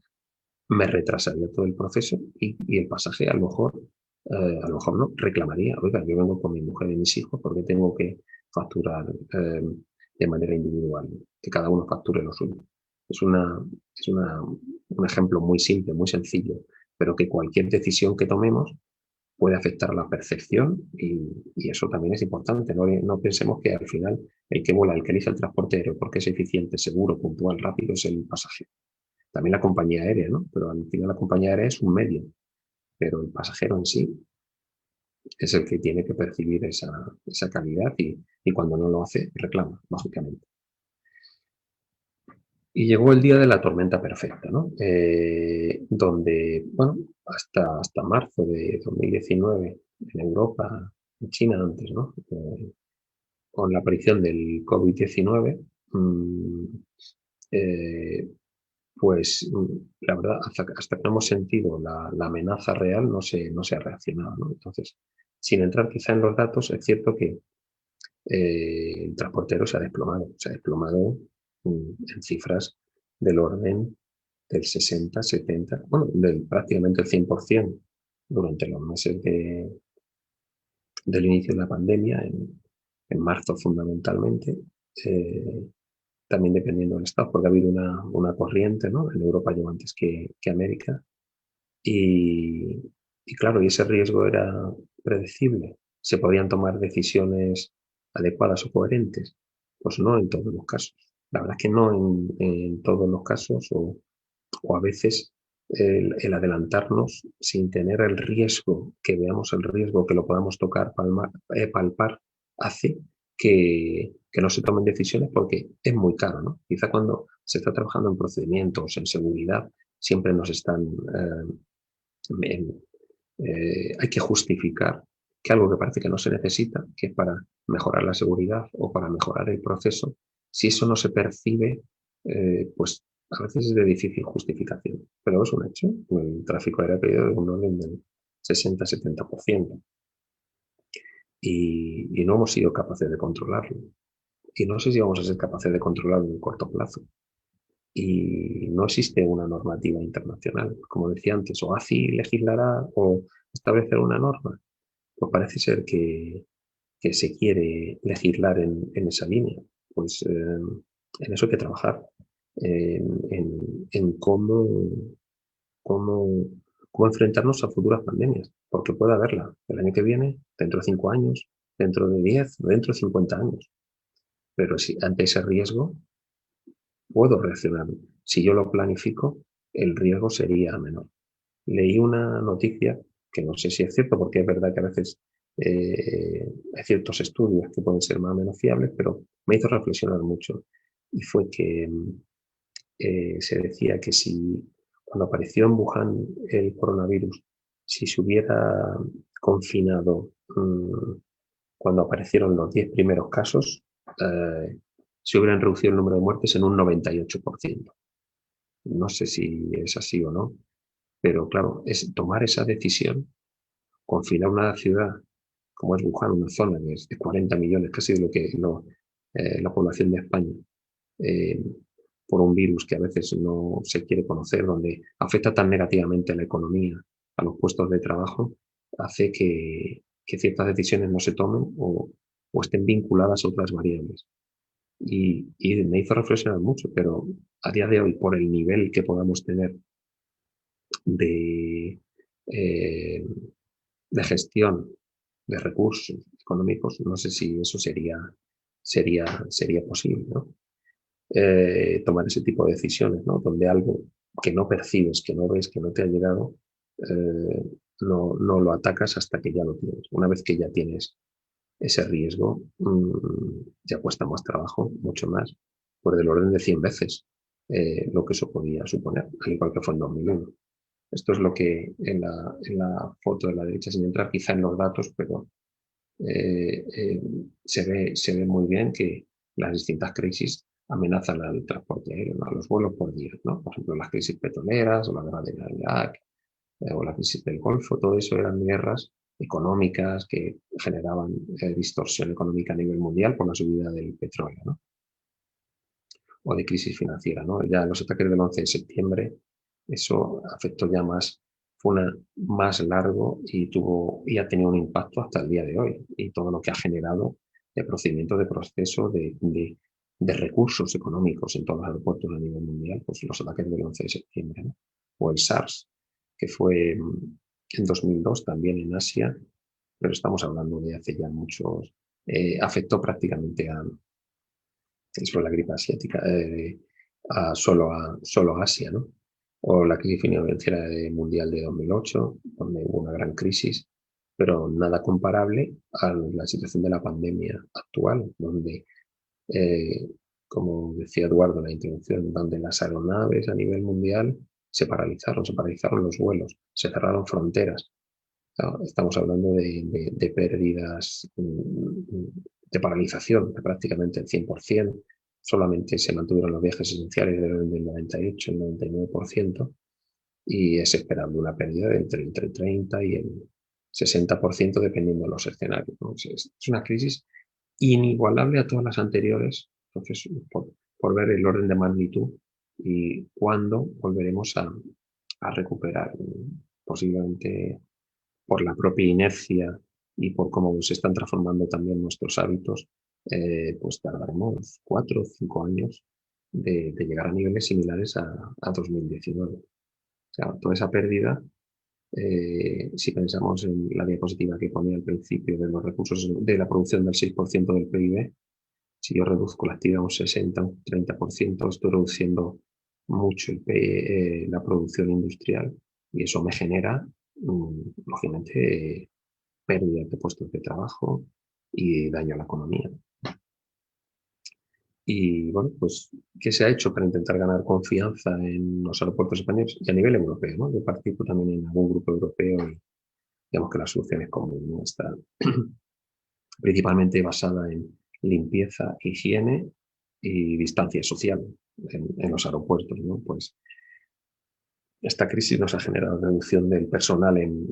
me retrasaría todo el proceso y el pasaje a lo mejor no, reclamaría. Oiga, yo vengo con mi mujer y mis hijos porque tengo que facturar de manera individual, que cada uno facture lo suyo. Es un ejemplo muy simple, muy sencillo, pero que cualquier decisión que tomemos puede afectar a la percepción y eso también es importante. No pensemos que al final el que vuela, el que elige el transporte aéreo porque es eficiente, seguro, puntual, rápido, es el pasajero. También la compañía aérea, ¿no? Pero al final la compañía aérea es un medio, pero el pasajero en sí es el que tiene que percibir esa calidad y cuando no lo hace, reclama, lógicamente. Y llegó el día de la tormenta perfecta, ¿no? Donde, bueno, hasta marzo de 2019 en Europa, en China antes, ¿no? Con la aparición del COVID-19, pues la verdad, hasta que no hemos sentido la amenaza real, no se ha reaccionado, ¿no? Entonces, sin entrar quizá en los datos, es cierto que el transportero se ha desplomado en cifras del orden del 60, 70, bueno, prácticamente el 100% durante los meses del inicio de la pandemia, en marzo fundamentalmente, también dependiendo del estado, porque ha habido una corriente, ¿no? En Europa llegó antes que América. Y claro, y ese riesgo era predecible. ¿Se podían tomar decisiones adecuadas o coherentes? Pues no en todos los casos. La verdad es que no en todos los casos o a veces el adelantarnos sin tener el riesgo, que veamos el riesgo, que lo podamos tocar, palpar, hace que no se tomen decisiones porque es muy caro, ¿no? Quizá cuando se está trabajando en procedimientos, en seguridad, siempre nos están... hay que justificar que algo que parece que no se necesita, que es para mejorar la seguridad o para mejorar el proceso, si eso no se percibe, pues a veces es de difícil justificación. Pero es un hecho, el tráfico aéreo ha caído de un orden del 60-70%. Y no hemos sido capaces de controlarlo. Y no sé si vamos a ser capaces de controlarlo en un corto plazo. Y no existe una normativa internacional. Como decía antes, o ACI legislará o establecerá una norma. Pues parece ser que se quiere legislar en esa línea. Pues en eso hay que trabajar, en cómo enfrentarnos a futuras pandemias, porque puede haberla el año que viene, dentro de 5 años, dentro de 10, dentro de 50 años. Pero si ante ese riesgo puedo reaccionar. Si yo lo planifico, el riesgo sería menor. Leí una noticia, que no sé si es cierto, porque es verdad que a veces hay ciertos estudios que pueden ser más o menos fiables, pero me hizo reflexionar mucho. Y fue que se decía que si cuando apareció en Wuhan el coronavirus, si se hubiera confinado cuando aparecieron los 10 primeros casos, se hubieran reducido el número de muertes en un 98%. No sé si es así o no, pero claro, es tomar esa decisión, confinar una ciudad como es Wuhan, una zona que es de 40 millones, casi de la población de España, eh, por un virus que a veces no se quiere conocer, donde afecta tan negativamente a la economía, a los puestos de trabajo, hace que ciertas decisiones no se tomen o estén vinculadas a otras variables. Y me hizo reflexionar mucho, pero a día de hoy, por el nivel que podamos tener de, eh, de gestión de recursos económicos, no sé si eso sería posible, ¿no? Tomar ese tipo de decisiones, ¿no? Donde algo que no percibes, que no ves, que no te ha llegado, no lo atacas hasta que ya lo tienes. Una vez que ya tienes ese riesgo, ya cuesta más trabajo, mucho más, por del orden de 100 veces lo que eso podía suponer, al igual que fue en 2001. Esto es lo que en la foto de la derecha, sin entrar quizá en los datos, pero se ve muy bien que las distintas crisis amenazan al transporte aéreo, ¿no? A los vuelos por día, ¿no? Por ejemplo, las crisis petroleras o la guerra de Irak o la crisis del Golfo, todo eso eran guerras económicas que generaban distorsión económica a nivel mundial por la subida del petróleo, ¿no? O de crisis financiera, ¿no? Ya los ataques del 11 de septiembre, eso afectó ya más, fue más largo y ha tenido un impacto hasta el día de hoy. Y todo lo que ha generado de procedimientos de proceso de recursos económicos en todos los aeropuertos a nivel mundial, pues los ataques del 11 de septiembre, ¿no? O el SARS, que fue en 2002 también en Asia, pero estamos hablando de hace ya muchos, afectó prácticamente fue la gripe asiática, solo a Asia, ¿no? O la crisis financiera mundial de 2008, donde hubo una gran crisis, pero nada comparable a la situación de la pandemia actual, donde, como decía Eduardo en la introducción, donde las aeronaves a nivel mundial se paralizaron los vuelos, se cerraron fronteras. Estamos hablando de pérdidas, de paralización de prácticamente el 100%. Solamente se mantuvieron los viajes esenciales del 98, el 99%, y es esperable una pérdida de entre el 30 y el 60% dependiendo de los escenarios, ¿no? Es una crisis inigualable a todas las anteriores, entonces, por ver el orden de magnitud y cuándo volveremos a recuperar, posiblemente por la propia inercia y por cómo se están transformando también nuestros hábitos, pues tardaremos 4 o 5 años de llegar a niveles similares a 2019. O sea, toda esa pérdida, si pensamos en la diapositiva que ponía al principio de los recursos de la producción del 6% del PIB, si yo reduzco la actividad a un 60, un 30%, estoy reduciendo mucho la producción industrial y eso me genera, lógicamente, pérdida de puestos de trabajo y daño a la economía. Y bueno, pues, ¿qué se ha hecho para intentar ganar confianza en los aeropuertos españoles y a nivel europeo, ¿no? Yo participo también en algún grupo europeo y digamos que la solución es común, ¿no? Está principalmente basada en limpieza, higiene y distancia social en los aeropuertos, ¿no? Pues esta crisis nos ha generado reducción del personal en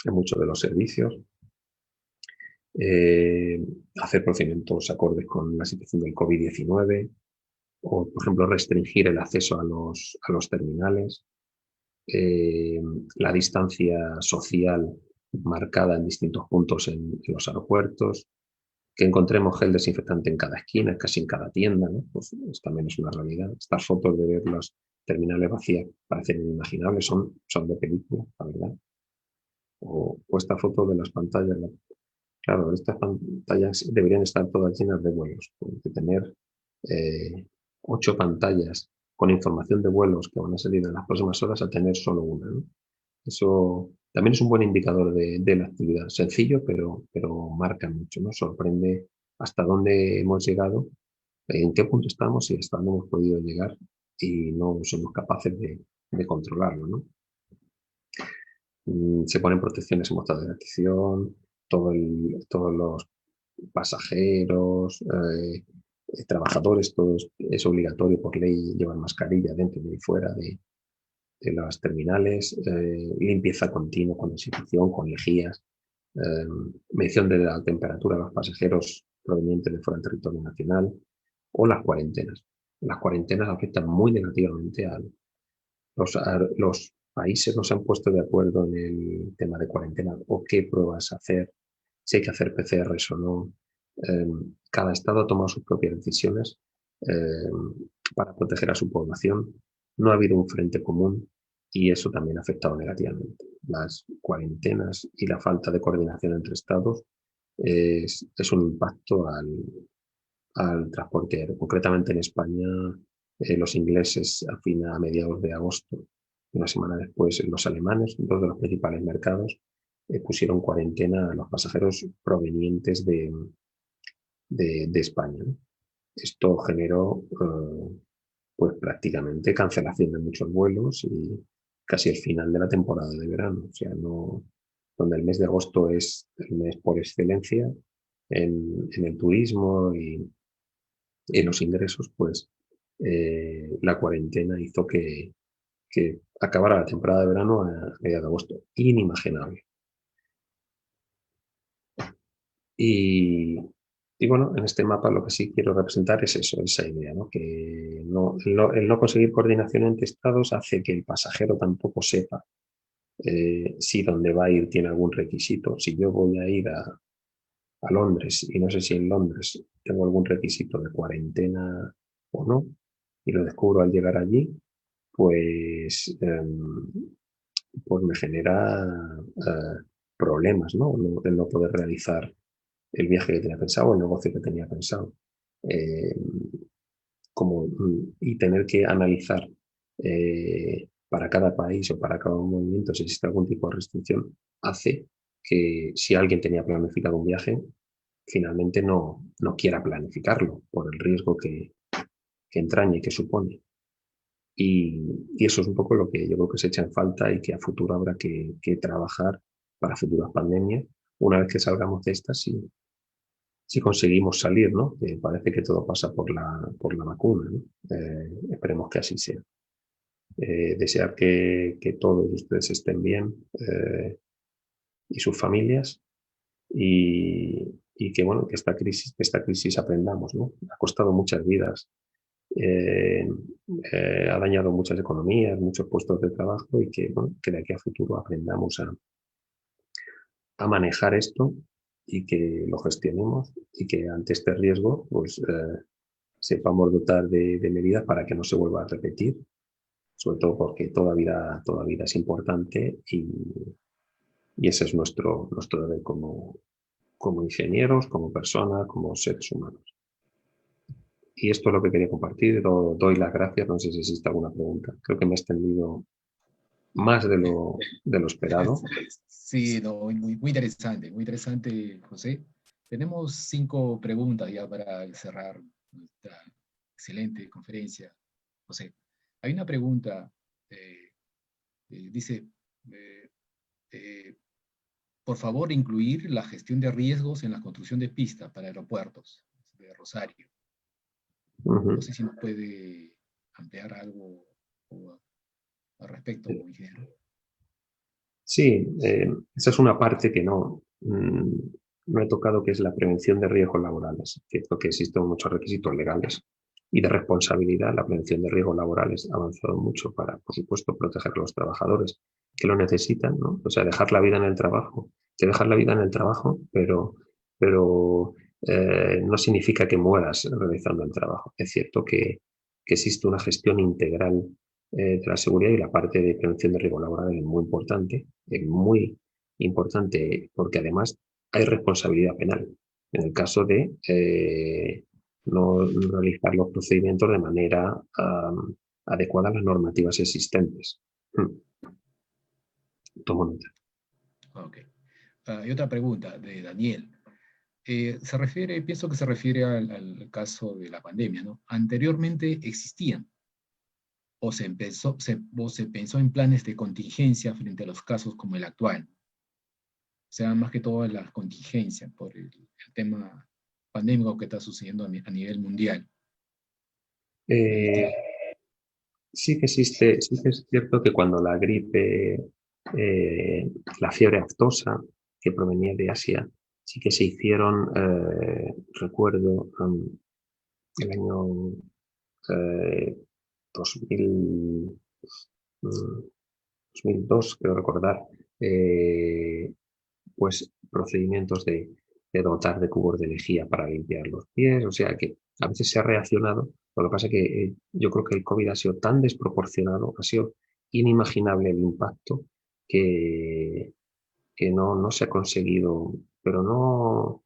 muchos de los servicios, hacer procedimientos acordes con la situación del COVID-19 o, por ejemplo, restringir el acceso a los terminales, la distancia social marcada en distintos puntos en los aeropuertos, que encontremos gel desinfectante en cada esquina, casi en cada tienda, ¿no? Pues también es una realidad. Estas fotos de ver las terminales vacías parecen inimaginables, son de película, la verdad. O esta foto de las pantallas. Claro, estas pantallas deberían estar todas llenas de vuelos. De tener 8 pantallas con información de vuelos que van a salir en las próximas horas a tener solo una, ¿no? Eso también es un buen indicador de la actividad. Sencillo, pero marca mucho, ¿no? Sorprende hasta dónde hemos llegado, en qué punto estamos y hasta dónde hemos podido llegar y no somos capaces de controlarlo, ¿no? Se ponen protecciones en modo de acción, todos los pasajeros, trabajadores, todos es obligatorio por ley llevar mascarilla dentro y fuera de las terminales, limpieza continua con desinfección, con lejías, medición de la temperatura de los pasajeros provenientes de fuera del territorio nacional, o las cuarentenas. Las cuarentenas afectan muy negativamente a los países. No se han puesto de acuerdo en el tema de cuarentena o qué pruebas hacer, si hay que hacer PCRs o no. Cada estado ha tomado sus propias decisiones para proteger a su población. No ha habido un frente común y eso también ha afectado negativamente. Las cuarentenas y la falta de coordinación entre estados es un impacto al transporte aéreo. Concretamente en España, los ingleses a mediados de agosto, una semana después los alemanes, dos de los principales mercados, pusieron cuarentena a los pasajeros provenientes de España, ¿no? Esto generó pues prácticamente cancelación de muchos vuelos y casi el final de la temporada de verano. O sea, donde el mes de agosto es el mes por excelencia en el turismo y en los ingresos, pues la cuarentena hizo que acabara la temporada de verano a mediados de agosto. Inimaginable. Y bueno, en este mapa lo que sí quiero representar es eso, esa idea, ¿no? Que el no conseguir coordinación entre estados hace que el pasajero tampoco sepa si donde va a ir tiene algún requisito. Si yo voy a ir a Londres y no sé si en Londres tengo algún requisito de cuarentena o no, y lo descubro al llegar allí, pues, pues me genera problemas, ¿no? El no poder realizar el viaje que tenía pensado, el negocio que tenía pensado. Y tener que analizar para cada país o para cada movimiento si existe algún tipo de restricción, hace que si alguien tenía planificado un viaje, finalmente no quiera planificarlo por el riesgo que entraña y que supone. Y eso es un poco lo que yo creo que se echa en falta y que a futuro habrá que trabajar para futuras pandemias. Una vez que salgamos de esta, si conseguimos salir, ¿no? Parece que todo pasa por la vacuna, ¿no? Esperemos que así sea. Desear que todos ustedes estén bien y sus familias y que, bueno, que esta crisis aprendamos, ¿no? Ha costado muchas vidas, ha dañado muchas economías, muchos puestos de trabajo y que, bueno, que de aquí a futuro aprendamos a manejar esto y que lo gestionemos y que ante este riesgo pues sepamos dotar de medidas para que no se vuelva a repetir, sobre todo porque toda vida es importante y ese es nuestro deber como ingenieros, como personas, como seres humanos. Y esto es lo que quería compartir. Doy las gracias. No sé si existe alguna pregunta. Creo que me he extendido más de lo esperado. Sí, no, muy interesante, José. Tenemos 5 preguntas ya para cerrar nuestra excelente conferencia, José. Hay una pregunta, dice, por favor, incluir la gestión de riesgos en la construcción de pistas para aeropuertos de Rosario. No sé si nos puede ampliar algo al respecto, ingeniero. Sí, esa es una parte que no he tocado, que es la prevención de riesgos laborales. Cierto que existen muchos requisitos legales y de responsabilidad. La prevención de riesgos laborales ha avanzado mucho para, por supuesto, proteger a los trabajadores que lo necesitan, ¿no? O sea, dejar la vida en el trabajo. Que dejar la vida en el trabajo, pero no significa que mueras realizando el trabajo. Es cierto que existe una gestión integral de la seguridad y la parte de prevención de riesgo laboral es muy importante porque además hay responsabilidad penal en el caso de no realizar los procedimientos de manera adecuada a las normativas existentes. Tomo nota. Ok. Y otra pregunta de Daniel. Pienso que se refiere al caso de la pandemia, ¿no? Anteriormente existían o se pensó en planes de contingencia frente a los casos como el actual. O sea, más que todo las contingencias por el tema pandémico que está sucediendo a nivel mundial. Sí que existe, sí que es cierto que cuando la gripe, la fiebre aftosa, que provenía de Asia, sí que se hicieron, recuerdo, el año 2000, 2002, creo recordar, pues procedimientos de dotar de cubos de lejía para limpiar los pies, o sea que a veces se ha reaccionado. Lo que pasa es que yo creo que el COVID ha sido tan desproporcionado, ha sido inimaginable el impacto que, que no se ha conseguido, pero no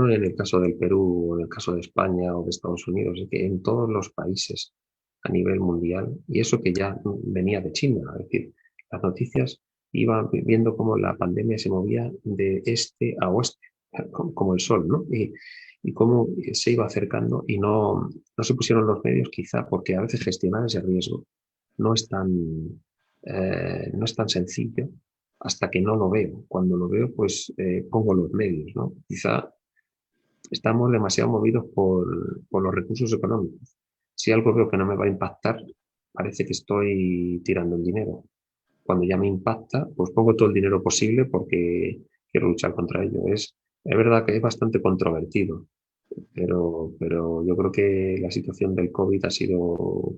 en el caso del Perú o en el caso de España o de Estados Unidos, es que en todos los países a nivel mundial, y eso que ya venía de China, es decir, las noticias iban viendo cómo la pandemia se movía de este a oeste, como el sol, ¿no? Y cómo se iba acercando y no se pusieron los medios, quizá porque a veces gestionar ese riesgo no es no es tan sencillo hasta que no lo veo. Cuando lo veo, pues pongo los medios, ¿no? Quizá estamos demasiado movidos por los recursos económicos. Si algo veo que no me va a impactar, parece que estoy tirando el dinero. Cuando ya me impacta, pues pongo todo el dinero posible porque quiero luchar contra ello. Es verdad que es bastante controvertido, pero yo creo que la situación del COVID ha sido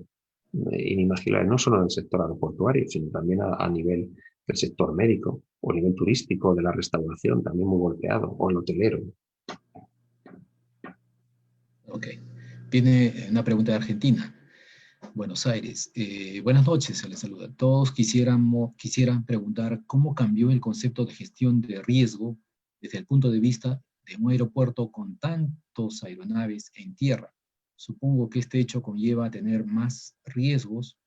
inimaginable, no solo en el sector aeroportuario, sino también a nivel del sector médico, o a nivel turístico, de la restauración, también muy golpeado, o el hotelero. Ok. Viene una pregunta de Argentina. Buenos Aires. Buenas noches, se les saluda. Todos quisieran preguntar cómo cambió el concepto de gestión de riesgo desde el punto de vista de un aeropuerto con tantos aeronaves en tierra. Supongo que este hecho conlleva tener más riesgos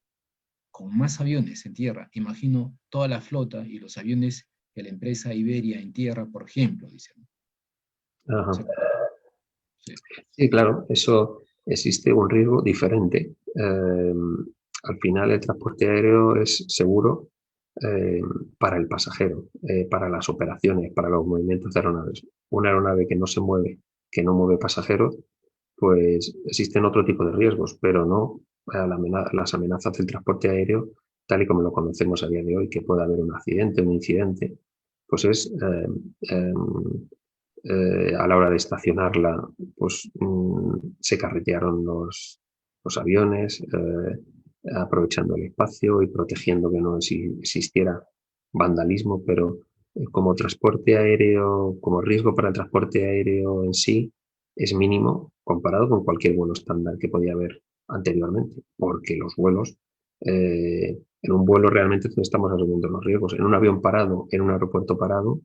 con más aviones en tierra. Imagino toda la flota y los aviones de la empresa Iberia en tierra, por ejemplo, dicen. Ajá. Sí. Sí, claro, eso existe un riesgo diferente. Al final el transporte aéreo es seguro para el pasajero, para las operaciones, para los movimientos de aeronaves. Una aeronave que no se mueve, que no mueve pasajeros, pues existen otro tipo de riesgos, pero no las amenazas del transporte aéreo, tal y como lo conocemos a día de hoy, que puede haber un accidente, un incidente, pues es a la hora de estacionarla, pues se carretearon los aviones, aprovechando el espacio y protegiendo que no existiera vandalismo, pero como transporte aéreo, como riesgo para el transporte aéreo en sí, es mínimo comparado con cualquier vuelo estándar que podía haber anteriormente, porque los vuelos, en un vuelo realmente estamos asumiendo los riesgos. En un avión parado, en un aeropuerto parado,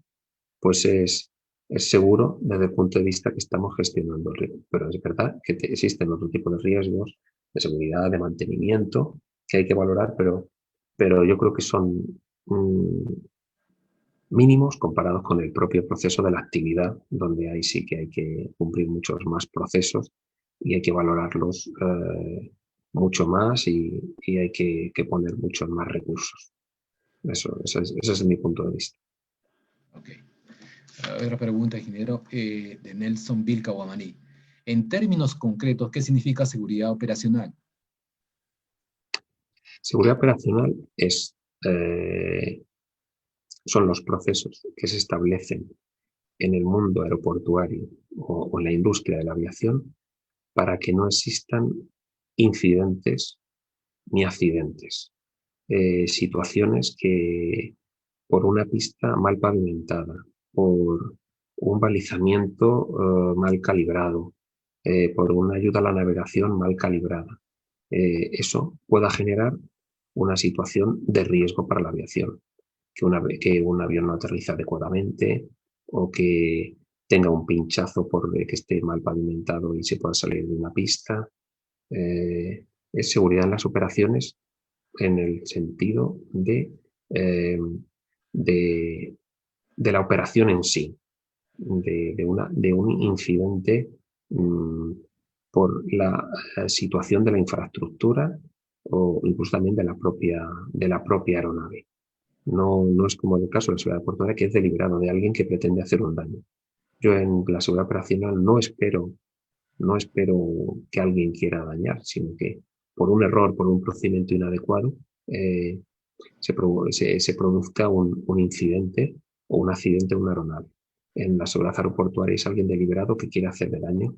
pues es seguro desde el punto de vista que estamos gestionando el riesgo. Pero es verdad que existen otro tipo de riesgos de seguridad, de mantenimiento, que hay que valorar, pero yo creo que son mínimos comparados con el propio proceso de la actividad, donde ahí sí que hay que cumplir muchos más procesos y hay que valorarlos mucho más y hay que poner muchos más recursos. Ese es mi punto de vista. Ok. Otra pregunta, ingeniero, de Nelson Vilca Guamaní. En términos concretos, ¿qué significa seguridad operacional? Seguridad operacional son los procesos que se establecen en el mundo aeroportuario o en la industria de la aviación para que no existan incidentes ni accidentes. Situaciones que por una pista mal pavimentada, por un balizamiento mal calibrado, por una ayuda a la navegación mal calibrada, eso pueda generar una situación de riesgo para la aviación. Que un avión no aterriza adecuadamente o que tenga un pinchazo por que esté mal pavimentado y se pueda salir de una pista. Es seguridad en las operaciones en el sentido eh, de la operación en sí, de un incidente por la situación de la infraestructura o incluso también de la propia aeronave. No es como en el caso de la seguridad portuaria, que es deliberado de alguien que pretende hacer un daño. Yo en la seguridad operacional no espero que alguien quiera dañar, sino que por un error, por un procedimiento inadecuado, se produzca un incidente o un accidente en una aeronave. En la seguridad aeroportuaria es alguien deliberado que quiere hacerle daño.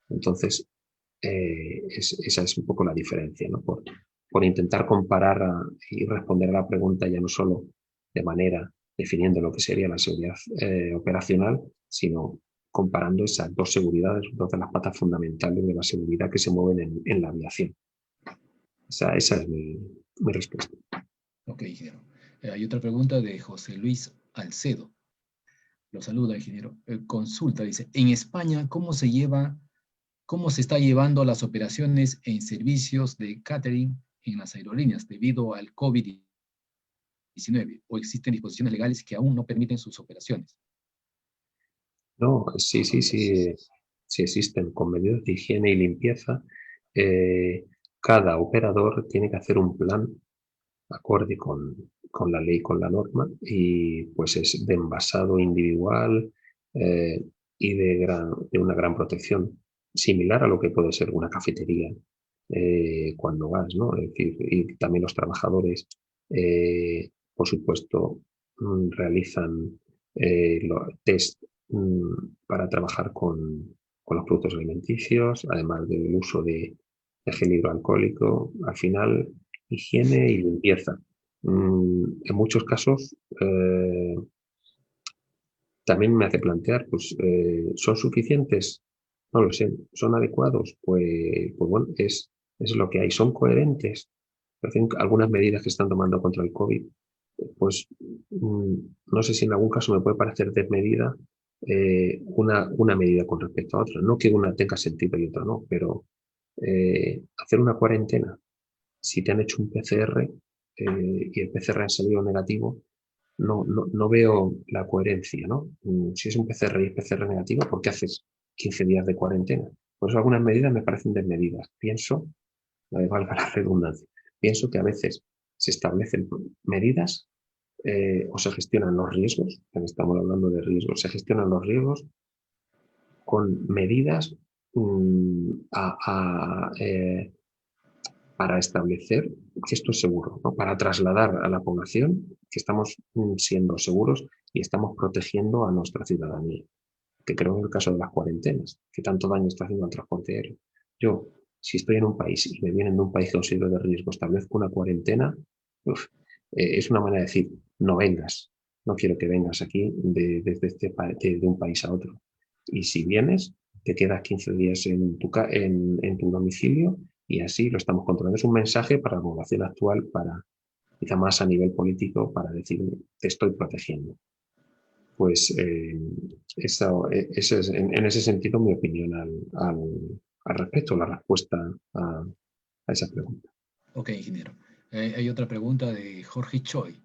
Entonces, esa es un poco la diferencia, ¿no? Por intentar comparar y responder a la pregunta ya no solo de manera definiendo lo que sería la seguridad operacional, sino comparando esas dos seguridades, dos de las patas fundamentales de la seguridad que se mueven en la aviación. Esa es mi respuesta. Ok, ingeniero. Hay otra pregunta de José Luis Alcedo. Lo saluda, ingeniero. Consulta, dice, en España, ¿cómo se está llevando las operaciones en servicios de catering en las aerolíneas debido al COVID-19? ¿O existen disposiciones legales que aún no permiten sus operaciones? No, sí existen con medidas de higiene y limpieza. Cada operador tiene que hacer un plan acorde con la ley, con la norma, y pues es de envasado individual y de una gran protección, similar a lo que puede ser una cafetería cuando vas, ¿no? Es decir, y también los trabajadores, por supuesto, realizan los test para trabajar con los productos alimenticios, además del uso de gel hidroalcohólico. Al final, higiene y limpieza. En muchos casos también me hace plantear, pues, ¿son suficientes? No lo sé. ¿Son adecuados? Pues bueno, es lo que hay. ¿Son coherentes? Parecen algunas medidas que están tomando contra el COVID, pues no sé si en algún caso me puede parecer desmedida una medida con respecto a otra. No que una tenga sentido y otra no, pero hacer una cuarentena si te han hecho un PCR y el PCR ha salido negativo, no veo la coherencia, ¿no? Si es un PCR y es PCR negativo, ¿por qué haces 15 días de cuarentena? Por eso algunas medidas me parecen desmedidas. Pienso, valga la redundancia, pienso que a veces se establecen medidas o se gestionan los riesgos, estamos hablando de riesgos, se gestionan los riesgos con medidas para establecer que esto es seguro, ¿no? Para trasladar a la población que estamos siendo seguros y estamos protegiendo a nuestra ciudadanía, que creo que es el caso de las cuarentenas, que tanto daño está haciendo al transporte aéreo. Yo, si estoy en un país y me vienen de un país considero de riesgo, establezco una cuarentena, es una manera de decir, no vengas, no quiero que vengas aquí de un país a otro. Y si vienes, te quedas 15 días en tu domicilio y así lo estamos controlando. Es un mensaje para la población actual, para quizá más a nivel político, para decir, te estoy protegiendo. Pues esa es en ese sentido mi opinión al respecto, la respuesta a esa pregunta. Ok, ingeniero. Hay otra pregunta de Jorge Choi.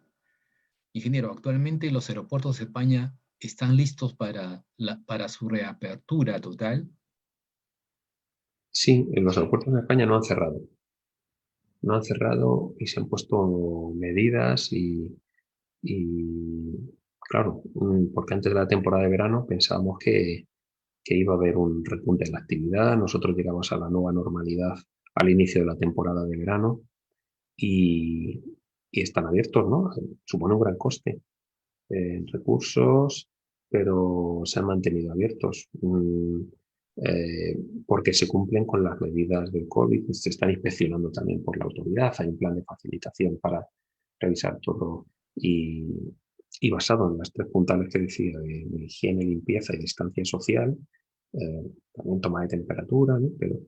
Ingeniero, actualmente los aeropuertos de España están listos para su reapertura total. Sí, en los aeropuertos de España no han cerrado. No han cerrado y se han puesto medidas y claro, porque antes de la temporada de verano pensábamos que iba a haber un repunte en la actividad. Nosotros llegamos a la nueva normalidad al inicio de la temporada de verano y, y están abiertos, ¿no? Supone un gran coste en recursos, pero se han mantenido abiertos porque se cumplen con las medidas del COVID, se están inspeccionando también por la autoridad, hay un plan de facilitación para revisar todo y basado en las tres puntales que decía de higiene, limpieza y distancia social, también toma de temperatura, ¿no? Pero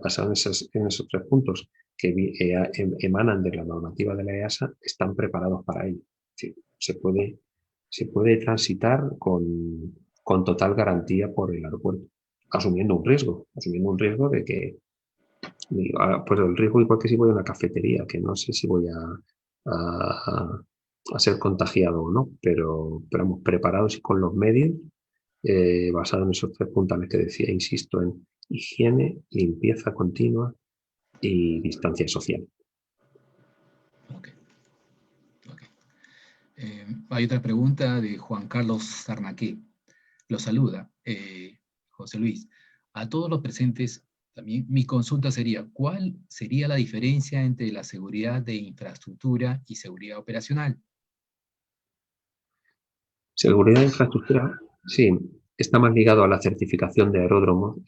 basado en esos tres puntos que emanan de la normativa de la EASA, están preparados para ello. Sí, se puede transitar con total garantía por el aeropuerto, asumiendo un riesgo de que, pues el riesgo igual que si voy a una cafetería, que no sé si voy a ser contagiado o no, pero vamos, preparados y con los medios, basado en esos tres puntales que decía, insisto, en higiene, limpieza continua y distancia social. Ok. Hay otra pregunta de Juan Carlos Sarnaqué. Lo saluda, José Luis. A todos los presentes, también mi consulta sería, ¿cuál sería la diferencia entre la seguridad de infraestructura y seguridad operacional? Seguridad de infraestructura, sí, está más ligado a la certificación de aeródromos,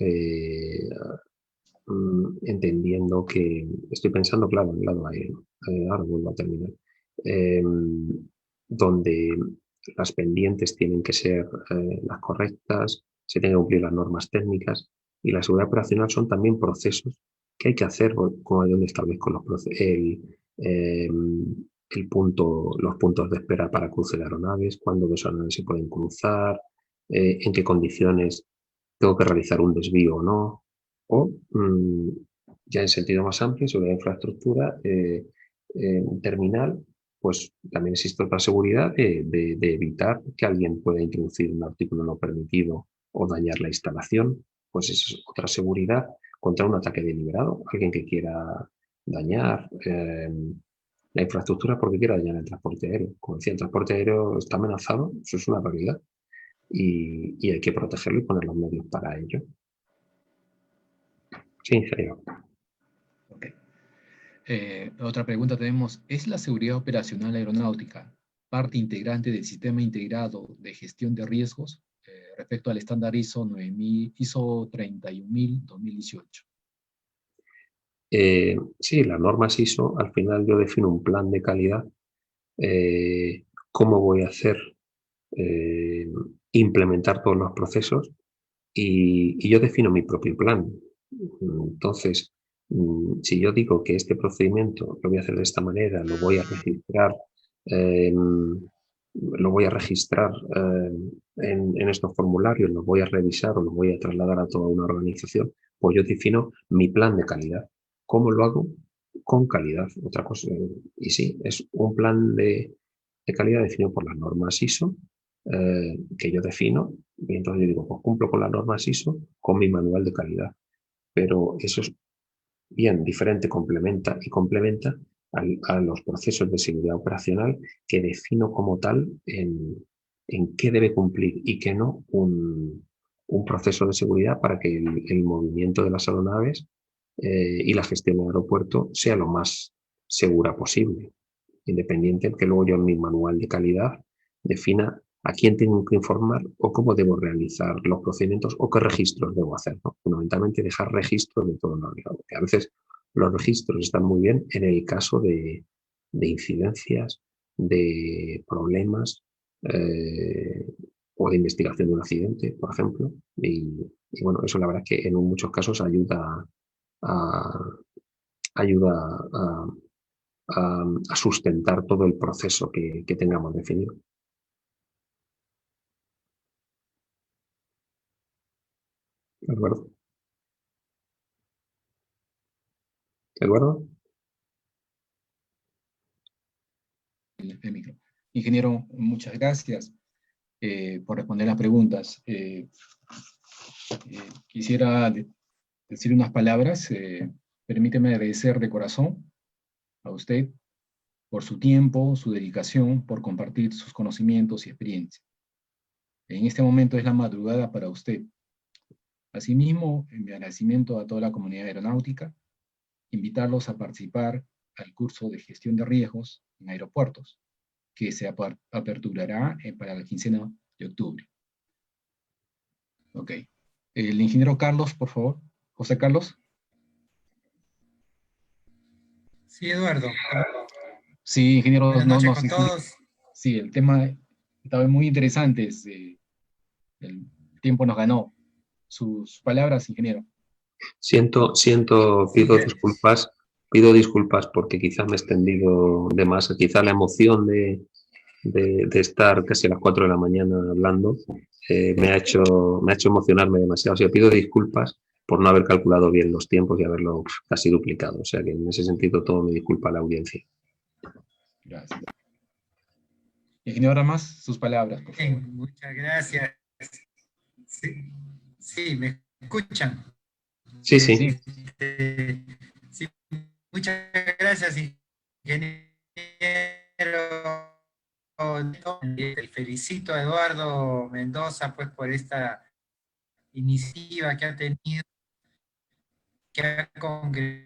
entendiendo que, estoy pensando, claro, en el lado aéreo, ahora vuelvo a terminar, donde las pendientes tienen que ser las correctas, se tienen que cumplir las normas técnicas, y la seguridad operacional son también procesos que hay que hacer, como donde establezco los puntos de espera para cruce de aeronaves, cuándo dos aeronaves se pueden cruzar, en qué condiciones tengo que realizar un desvío o no, o ya en sentido más amplio, sobre la infraestructura terminal, pues también existe otra seguridad de evitar que alguien pueda introducir un artículo no permitido o dañar la instalación, pues es otra seguridad contra un ataque deliberado, alguien que quiera dañar la infraestructura porque quiera dañar el transporte aéreo. Como decía, el transporte aéreo está amenazado, eso es una realidad, y hay que protegerlo y poner los medios para ello. Sí, serio. Ok. Otra pregunta tenemos, ¿es la seguridad operacional aeronáutica parte integrante del sistema integrado de gestión de riesgos respecto al estándar ISO 9000, ISO 31000-2018? Sí, las normas ISO, al final yo defino un plan de calidad, cómo voy a hacer, implementar todos los procesos y yo defino mi propio plan. Entonces, si yo digo que este procedimiento lo voy a hacer de esta manera, lo voy a registrar, en estos formularios, lo voy a revisar o lo voy a trasladar a toda una organización, pues yo defino mi plan de calidad. ¿Cómo lo hago? Con calidad. Otra cosa, y sí, es un plan de calidad definido por las normas ISO, que yo defino, y entonces yo digo, pues cumplo con las normas ISO con mi manual de calidad. Pero eso es bien diferente, complementa a los procesos de seguridad operacional que defino como tal en qué debe cumplir y qué no un proceso de seguridad para que el movimiento de las aeronaves y la gestión del aeropuerto sea lo más segura posible, independiente que luego yo en mi manual de calidad defina a quién tengo que informar o cómo debo realizar los procedimientos o qué registros debo hacer, ¿no? Fundamentalmente dejar registros de todo lo realizado, que a veces los registros están muy bien en el caso de incidencias, de problemas o de investigación de un accidente, por ejemplo, y bueno, eso la verdad es que en muchos casos ayuda a, ayuda a sustentar todo el proceso que tengamos definido. ¿De acuerdo? ¿De acuerdo? El micro. Ingeniero, muchas gracias por responder las preguntas. Quisiera decir unas palabras. Permíteme agradecer de corazón a usted por su tiempo, su dedicación, por compartir sus conocimientos y experiencia. En este momento es la madrugada para usted. Asimismo, en mi agradecimiento a toda la comunidad aeronáutica, invitarlos a participar al curso de gestión de riesgos en aeropuertos, que se aperturará para la quincena de octubre. Ok. El ingeniero Carlos, por favor. José Carlos. Sí, Eduardo. Sí, ingeniero, Buenas noches con todos. Sí, el tema estaba muy interesante. El tiempo nos ganó. Sus palabras, ingeniero. Pido disculpas porque quizá me he extendido de más, quizá la emoción de estar casi a las 4 de la mañana hablando me ha hecho emocionarme demasiado. O sea, pido disculpas por no haber calculado bien los tiempos y haberlo casi duplicado. O sea que en ese sentido todo me disculpa a la audiencia. Gracias. Ingeniero Ramas, sus palabras, por favor. Bien, muchas gracias. Sí, ¿me escuchan? Sí. Sí, muchas gracias, ingeniero. Felicito a Eduardo Mendoza pues por esta iniciativa que ha tenido, que ha congregado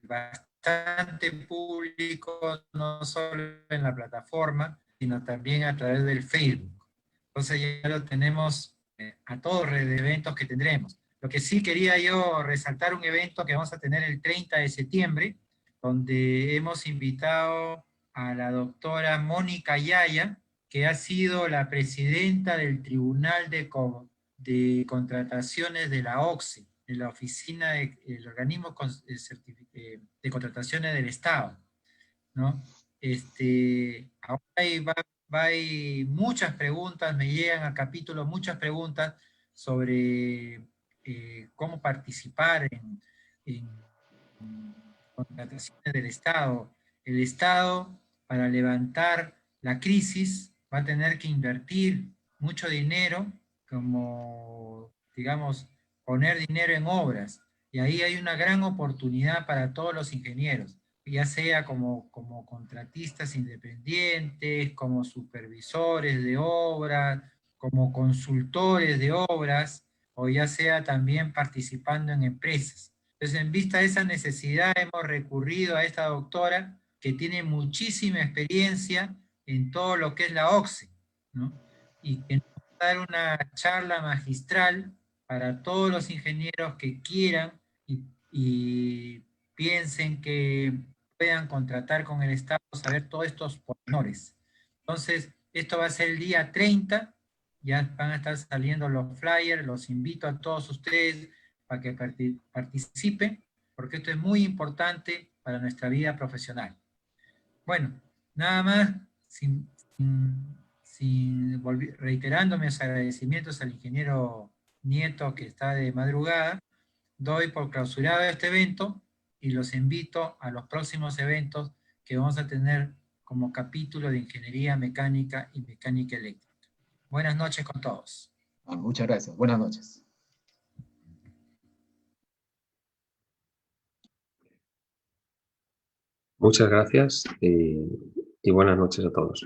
bastante público, no solo en la plataforma, sino también a través del Facebook. Entonces ya lo tenemos a todos los eventos que tendremos. Lo que sí quería yo resaltar un evento que vamos a tener el 30 de septiembre, donde hemos invitado a la doctora Mónica Yaya, que ha sido la presidenta del Tribunal de Contrataciones de la OCSE, de la Oficina del Organismo de Contrataciones del Estado, ¿no? Ahora hay muchas preguntas, me llegan a capítulo muchas preguntas sobre cómo participar en contrataciones del Estado. El Estado, para levantar la crisis, va a tener que invertir mucho dinero, como, digamos, poner dinero en obras. Y ahí hay una gran oportunidad para todos los ingenieros, ya sea como contratistas independientes, como supervisores de obras, como consultores de obras, o ya sea también participando en empresas. Entonces, en vista de esa necesidad, hemos recurrido a esta doctora que tiene muchísima experiencia en todo lo que es la OCSE, ¿no? Y que nos va a dar una charla magistral para todos los ingenieros que quieran y piensen que puedan contratar con el Estado, saber todos estos pormenores. Entonces, esto va a ser el día 30, ya van a estar saliendo los flyers, los invito a todos ustedes para que participen, porque esto es muy importante para nuestra vida profesional. Bueno, nada más, reiterando mis agradecimientos al ingeniero Nieto, que está de madrugada, doy por clausurado este evento y los invito a los próximos eventos que vamos a tener como capítulo de Ingeniería Mecánica y Mecánica Eléctrica. Buenas noches con todos. Muchas gracias. Buenas noches. Muchas gracias y buenas noches a todos.